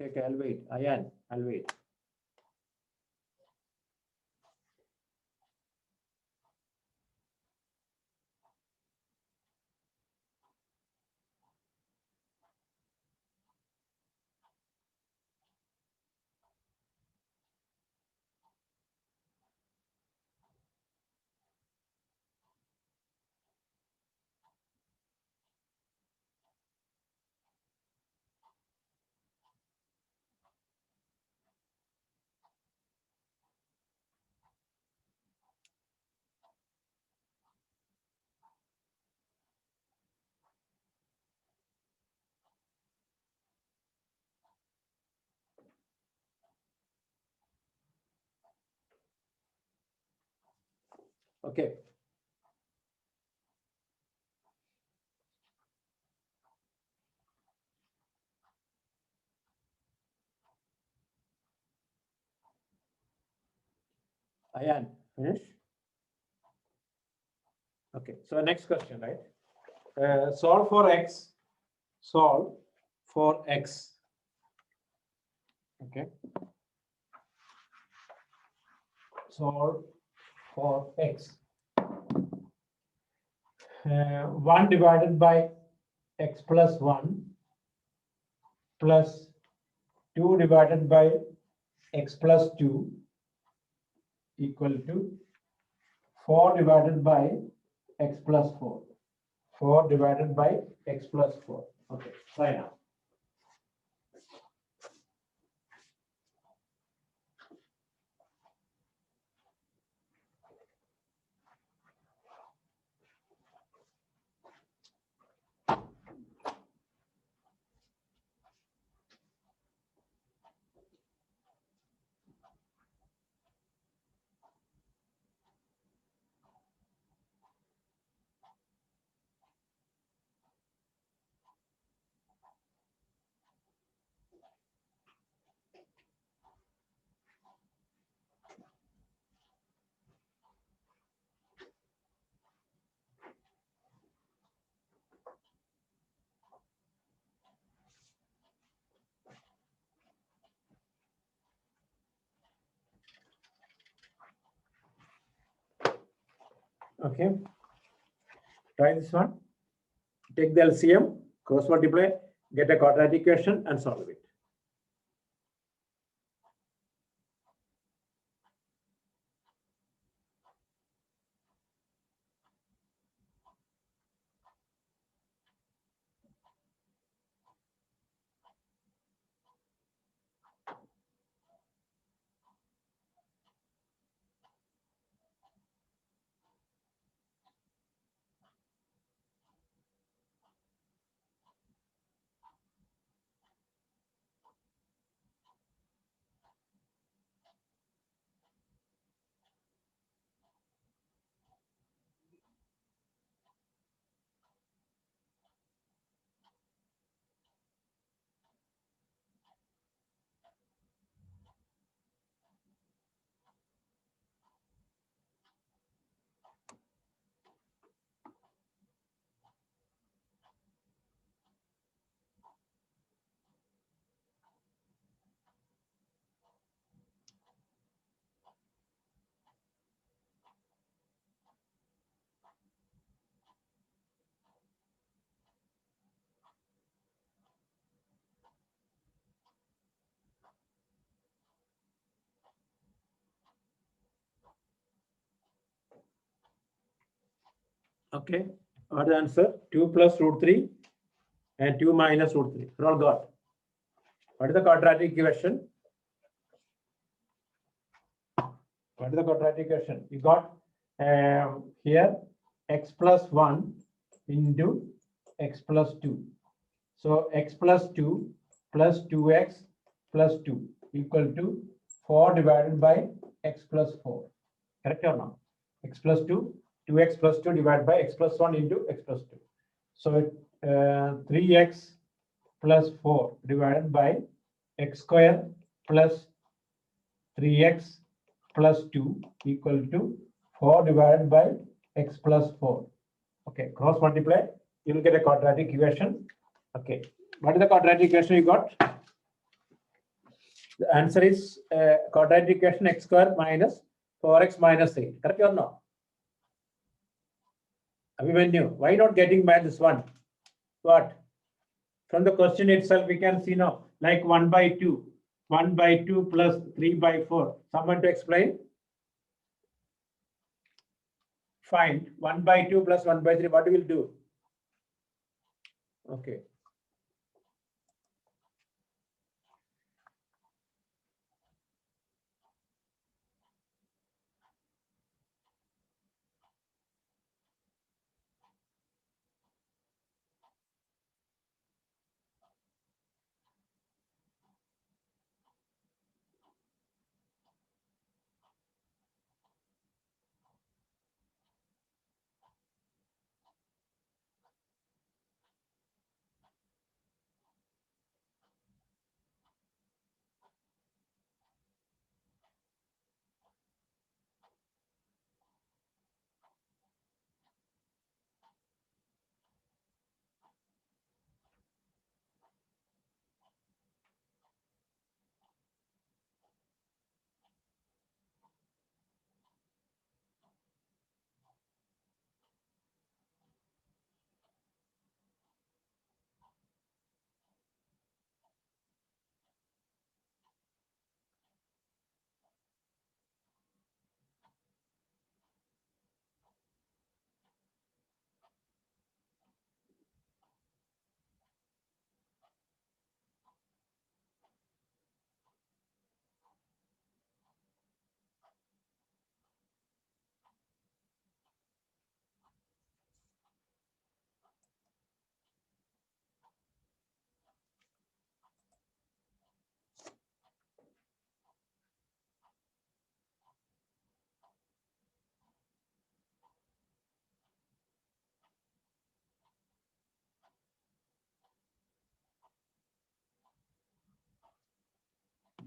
Okay, I'll wait. Ayan, I'll wait. Okay. Ayan, finish? Okay, so next question, right? Solve for x. Solve for x. Okay. Solve for x. 1 divided by x plus 1 plus 2 divided by x plus 2 equal to 4 divided by x plus 4. 4 divided by x plus 4. Okay, try now. Okay, try this one. Take the LCM, cross multiply, get a quadratic equation and solve it. Okay, what the answer? 2 plus root 3 and 2 minus root 3. All got. What is the quadratic equation? What is the quadratic equation? You got here x plus 1 into x plus 2. So x plus 2 plus 2x plus 2 equal to 4 divided by x plus 4. Correct or not? X plus 2, 2x plus 2 divided by x plus 1 into x plus 2. So 3x plus 4 divided by x square plus 3x plus 2 equal to 4 divided by x plus 4. Okay, cross multiply, you will get a quadratic equation. Okay, what is the quadratic equation you got? The answer is quadratic equation x square minus 4x minus 8. Correct or no? Abhimanyu, why not getting by this one? What? From the question itself, we can see now, like 1 by 2. 1 by 2 plus 3 by 4. Someone to explain? Find 1 by 2 plus 1 by 3. What we will do? Okay.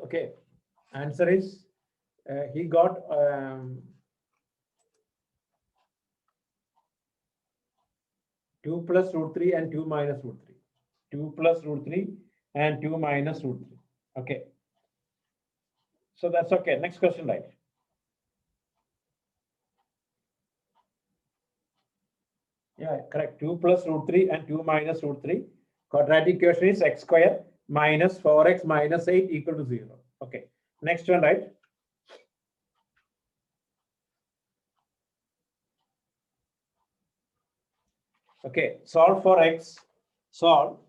Okay. Answer is he got 2 plus root 3 and 2 minus root 3. 2 plus root 3 and 2 minus root 3. Okay. So that's okay. Next question, right? Yeah, correct. 2 plus root 3 and 2 minus root 3. Quadratic equation is x square minus 4x minus 8 equal to 0. Okay. Next one, right? Okay. Solve for x. Solve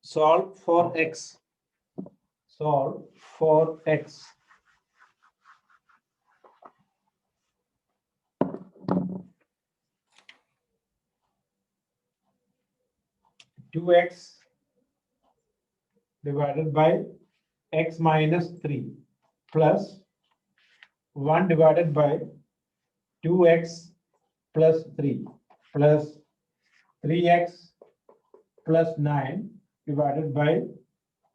for x. Solve for x. 2x divided by x minus 3 plus 1 divided by 2x plus 3 plus 3x plus 9 divided by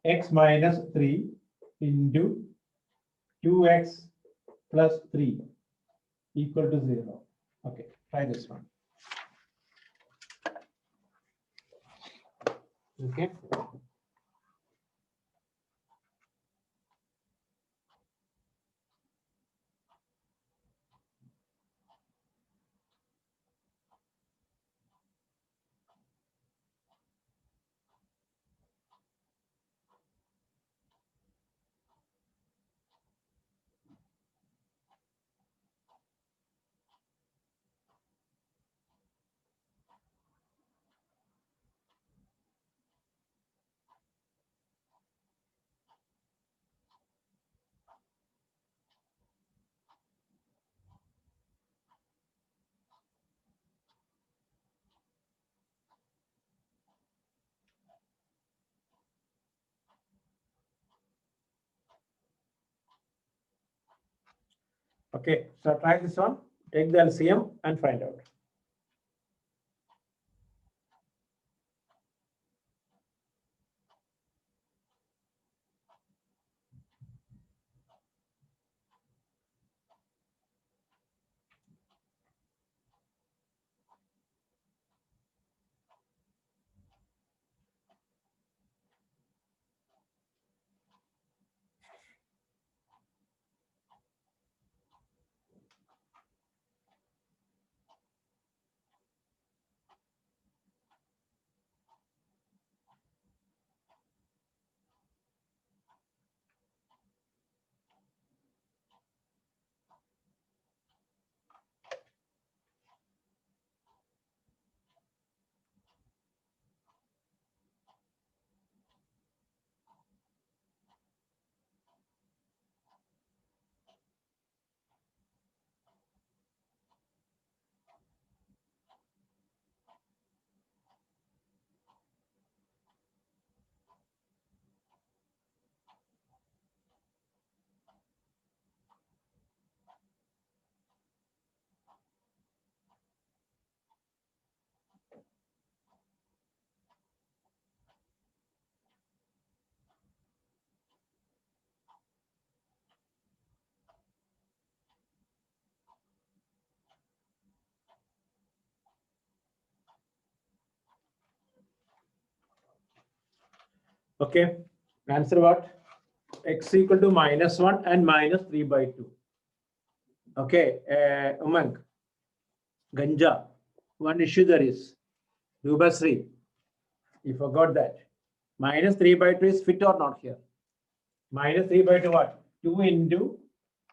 x minus 3 into 2x plus 3 equal to 0. Okay, try this one. Okay. Okay, so try this one. Take the LCM and find out. Okay, answer what? X equal to -1 and -3/2. Okay, Umang, Ganja. One issue there is Dubasri. You forgot that. -3/2 is fit or not here? -3/2 what? 2 into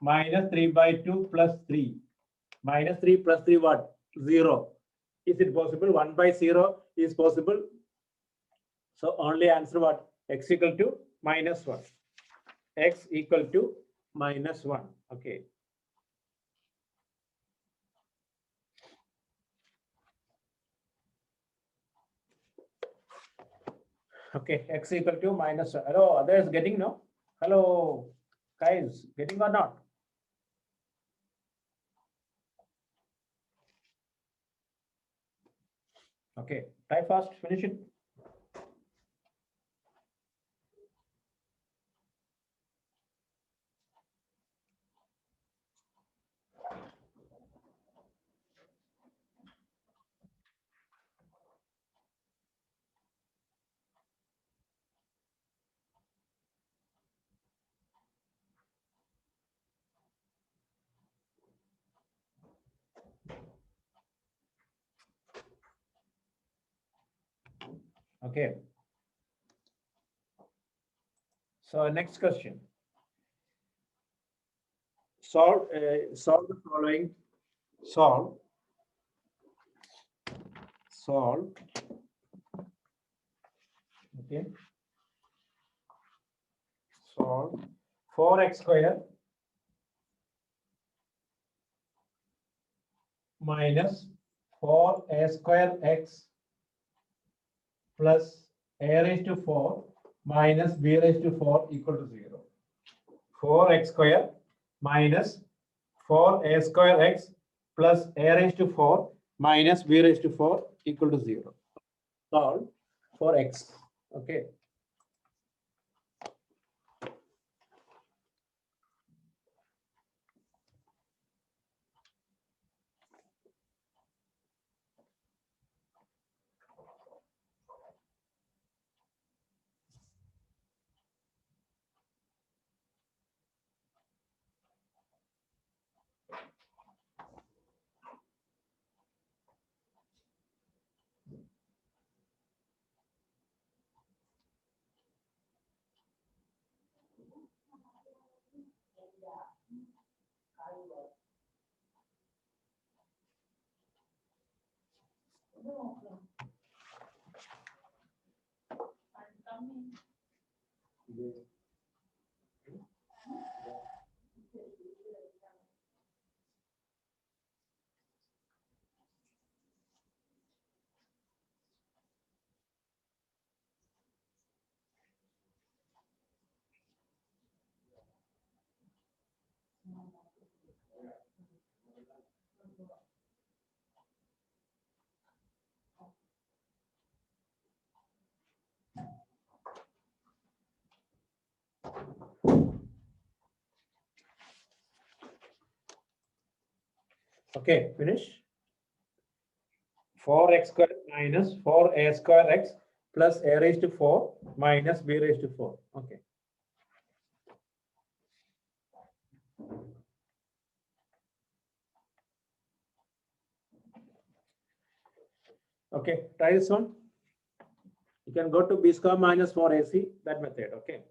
-3/2 plus 3. -3 plus 3 what? 0. Is it possible? 1/0 is possible. So only answer what? X equal to -1. X equal to -1. Okay. Okay, X equal to -1. Hello, others getting no? Hello, guys, getting or not? Okay, try fast, finish it. Okay. So next question. Solve the following. Solve. Okay. Solve 4x square minus 4a square x plus a raised to 4 minus b raised to 4 equal to 0. 4x square minus 4a square x plus a raised to 4 minus b raised to 4 equal to 0. Solve for x. Okay. Okay, finish. 4x square minus 4a square x plus a raised to 4 minus b raised to 4. Okay. Okay, try this one. You can go to b square minus 4ac, that method. Okay.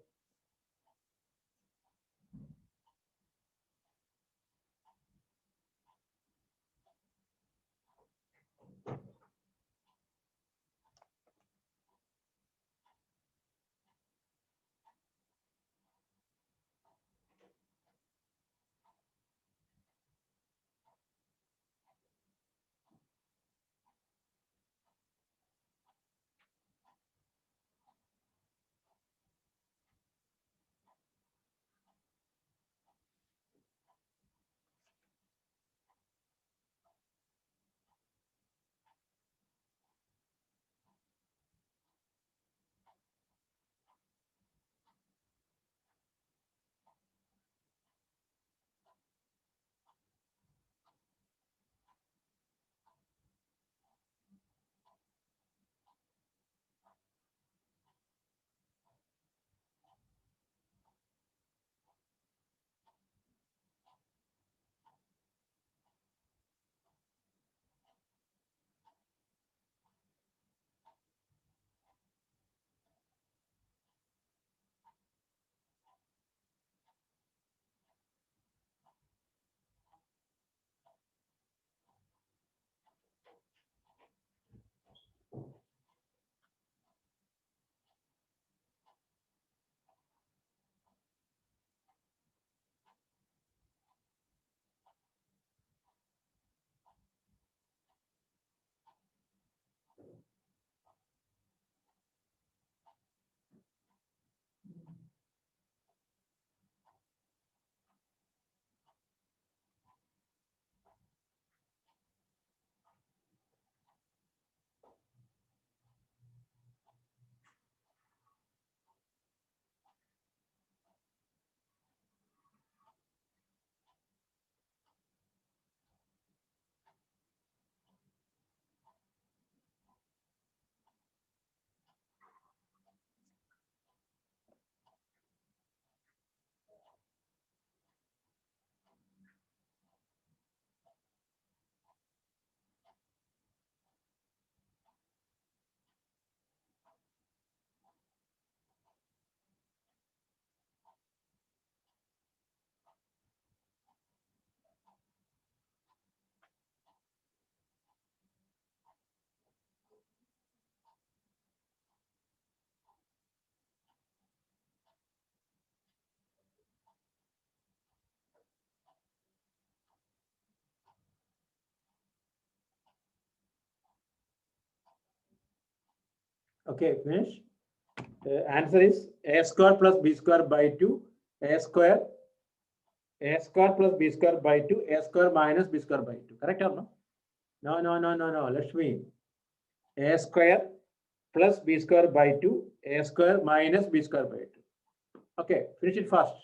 Okay, finish. Answer is a square plus b square by 2, a square, plus b square by 2, a square minus b square by 2. Correct or no? No, no, no, no, no. Lakshmi. A square plus b square by 2, a square minus b square by 2. Okay, finish it fast.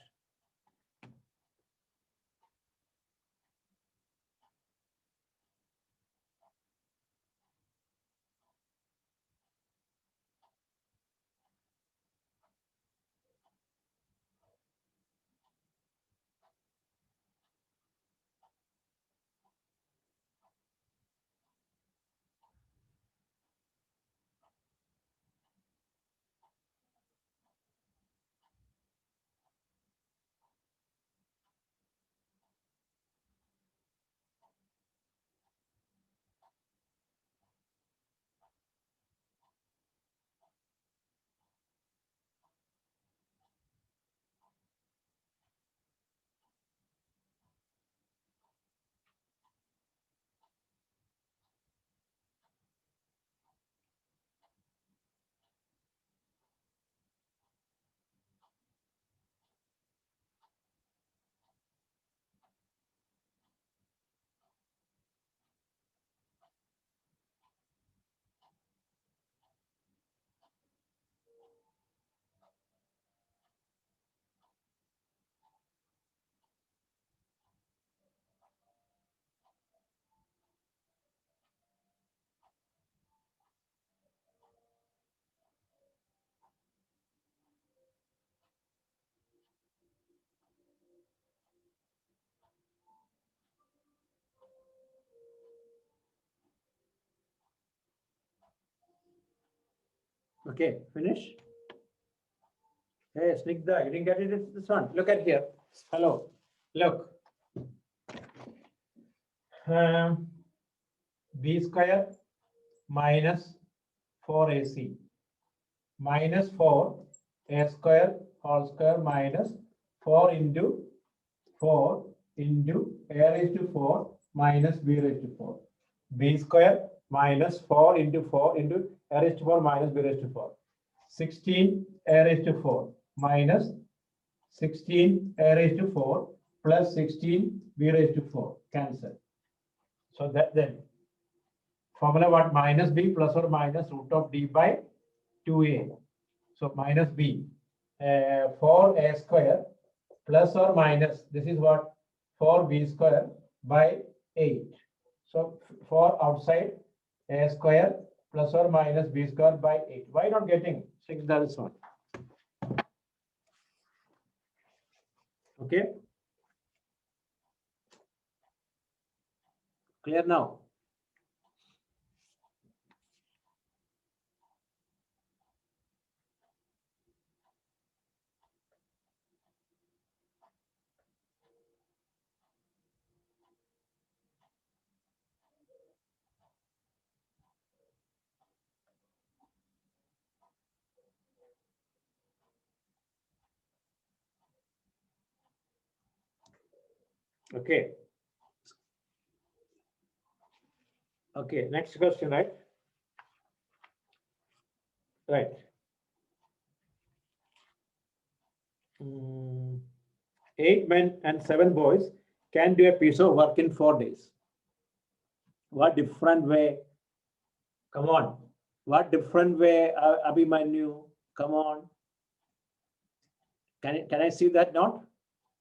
Okay, finish. Hey, Snigdha, you didn't get it? It's this one. Look at here. Hello. Look. B square minus 4AC minus 4 A square whole square minus 4 into 4 into A raised to 4 minus B raised to 4. B square minus 4 into 4 into A raised to 4 minus B raised to 4. 16 A raised to 4 minus 16 A raised to 4 plus 16 B raised to 4. Cancel. So that then formula what? Minus B plus or minus root of D by 2A. So minus B. 4A square plus or minus, this is what? 4B square by 8. So 4 outside, A square plus or minus B square by 8. Why not getting 6? That is one. Okay. Clear now? Okay. Okay, next question, right? Right. 8 men and 7 boys can do a piece of work in 4 days. What different way? Come on. What different way, Abhimanyu? Come on. Can I see that not?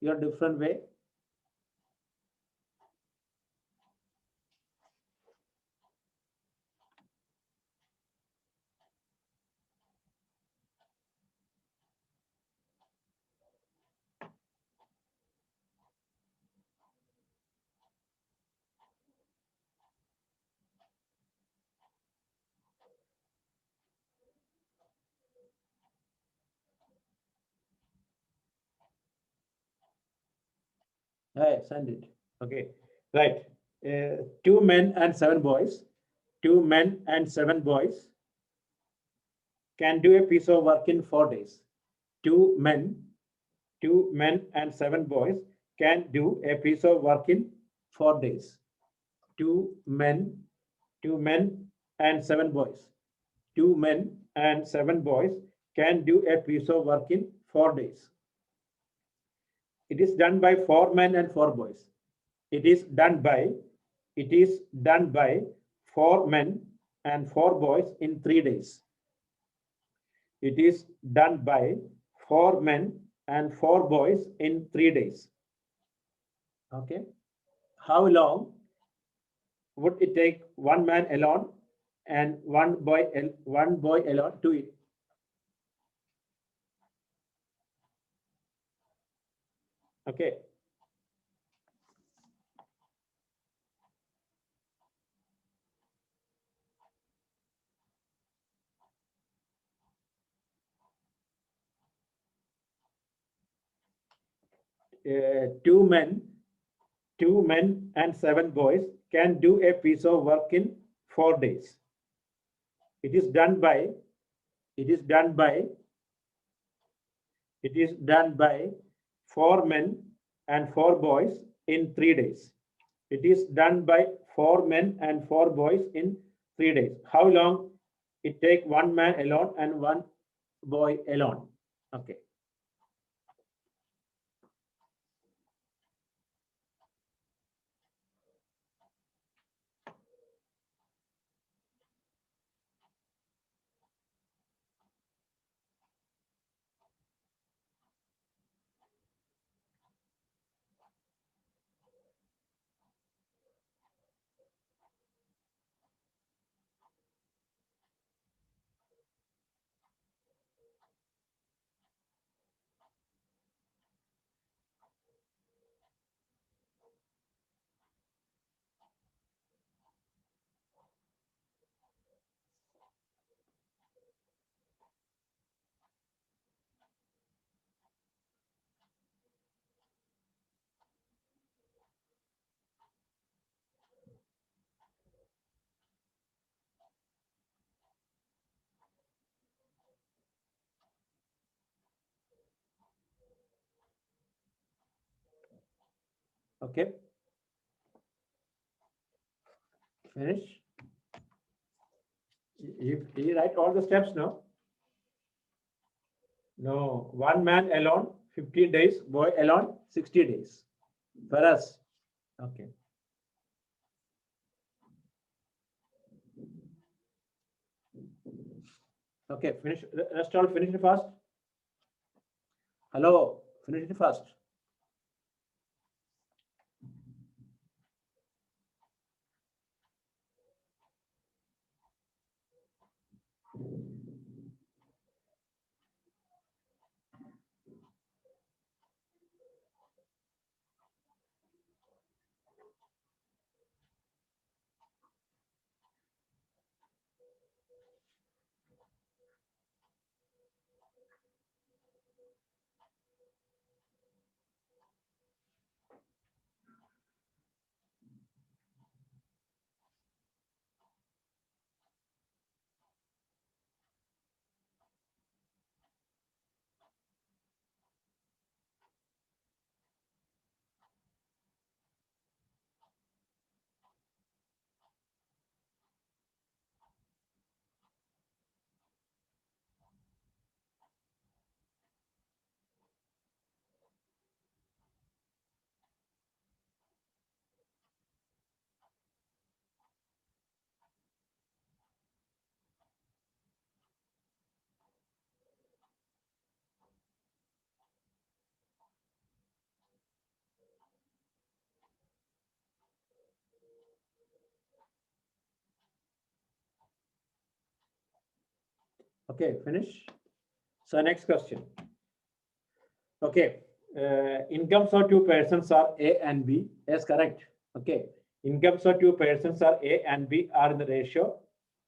Your different way? Hey, send it. Okay, right. 2 men and 7 boys. 2 men and 7 boys can do a piece of work in 4 days. 2 men, 2 men and 7 boys can do a piece of work in 4 days. 2 men, 2 men and 7 boys. 2 men and 7 boys can do a piece of work in 4 days. It is done by 4 men and 4 boys. It is done by 4 men and 4 boys in 3 days. It is done by 4 men and 4 boys in 3 days. Okay. How long would it take one man alone and one boy alone to it? Okay. Two men and 7 boys can do a piece of work in 4 days. It is done by 4 men and 4 boys in 3 days. It is done by 4 men and 4 boys in 3 days. How long it take one man alone and one boy alone? Okay. Okay. Finish. You write all the steps now. No, one man alone, 15 days, boy alone, 60 days. For us. Okay. Okay, finish. Let's all finish it fast. Hello, finish it fast. Okay, finish. So next question. Okay, incomes of two persons are A and B. Yes, correct. Okay, incomes of two persons are A and B are in the ratio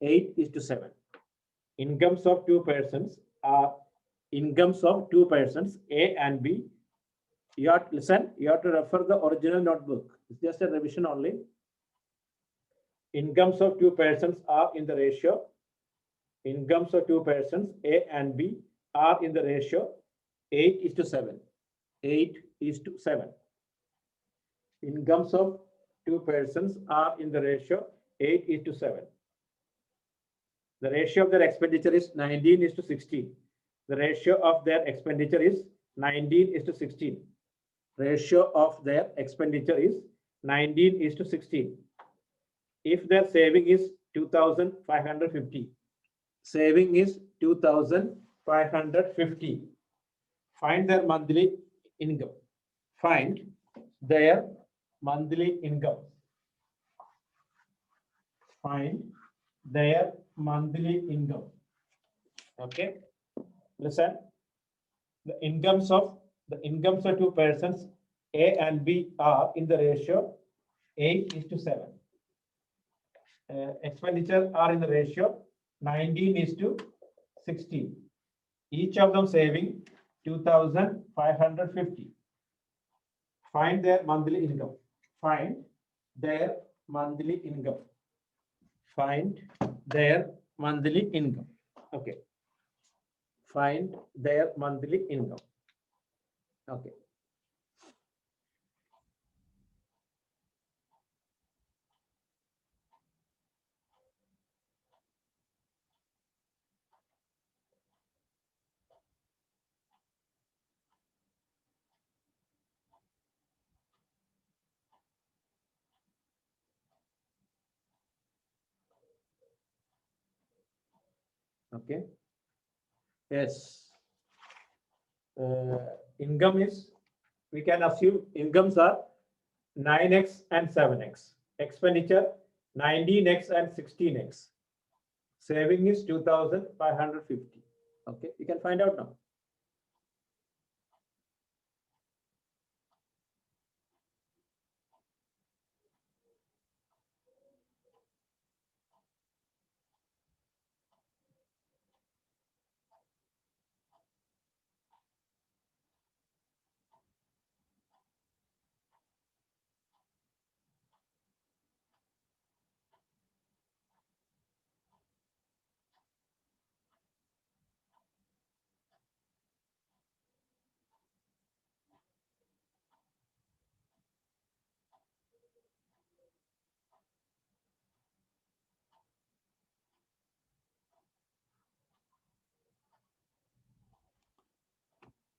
8:7. Incomes of two persons are A and B. You have to listen. You have to refer the original notebook. It's just a revision only. Incomes of two persons are in the ratio. Incomes of two persons A and B are in the ratio 8:7. 8:7. Incomes of two persons are in the ratio 8:7. The ratio of their expenditure is 19:16. The ratio of their expenditure is 19:16. Ratio of their expenditure is 19:16. If their saving is 2,550, saving is 2,550. Find their monthly income. Find their monthly income. Find their monthly income. Okay. Listen. The incomes of two persons A and B are in the ratio 8:7. Expenditure are in the ratio 19:16. Each of them saving 2,550. Find their monthly income. Find their monthly income. Find their monthly income. Okay. Find their monthly income. Okay. Okay. Yes. Income is, we can assume incomes are 9x and 7x. Expenditure 19x and 16x. Saving is 2,550. Okay, you can find out now.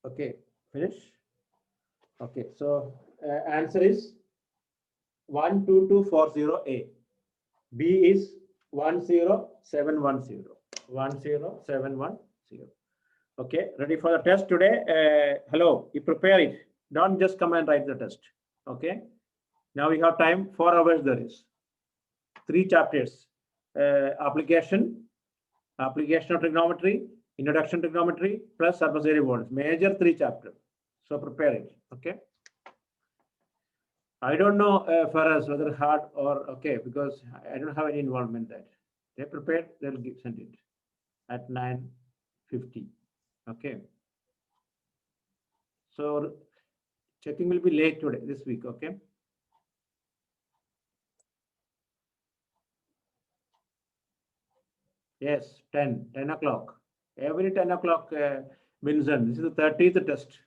Okay, finish. Okay, so answer is 12240A. B is 10710. 10710. Okay, ready for the test today? Hello, you prepare it. Don't just come and write the test. Okay, now we have time. 4 hours there is. 3 chapters. Application of trigonometry, introduction to trigonometry, plus surface area bonds. Major 3 chapters. So prepare it. Okay. I don't know for us whether hard or okay, because I don't have any involvement in that. They prepared, they'll send it at 9:50. Okay. So checking will be late today, this week. Okay. Yes, 10 o'clock. Every 10 o'clock, Vincent. This is the 30th test.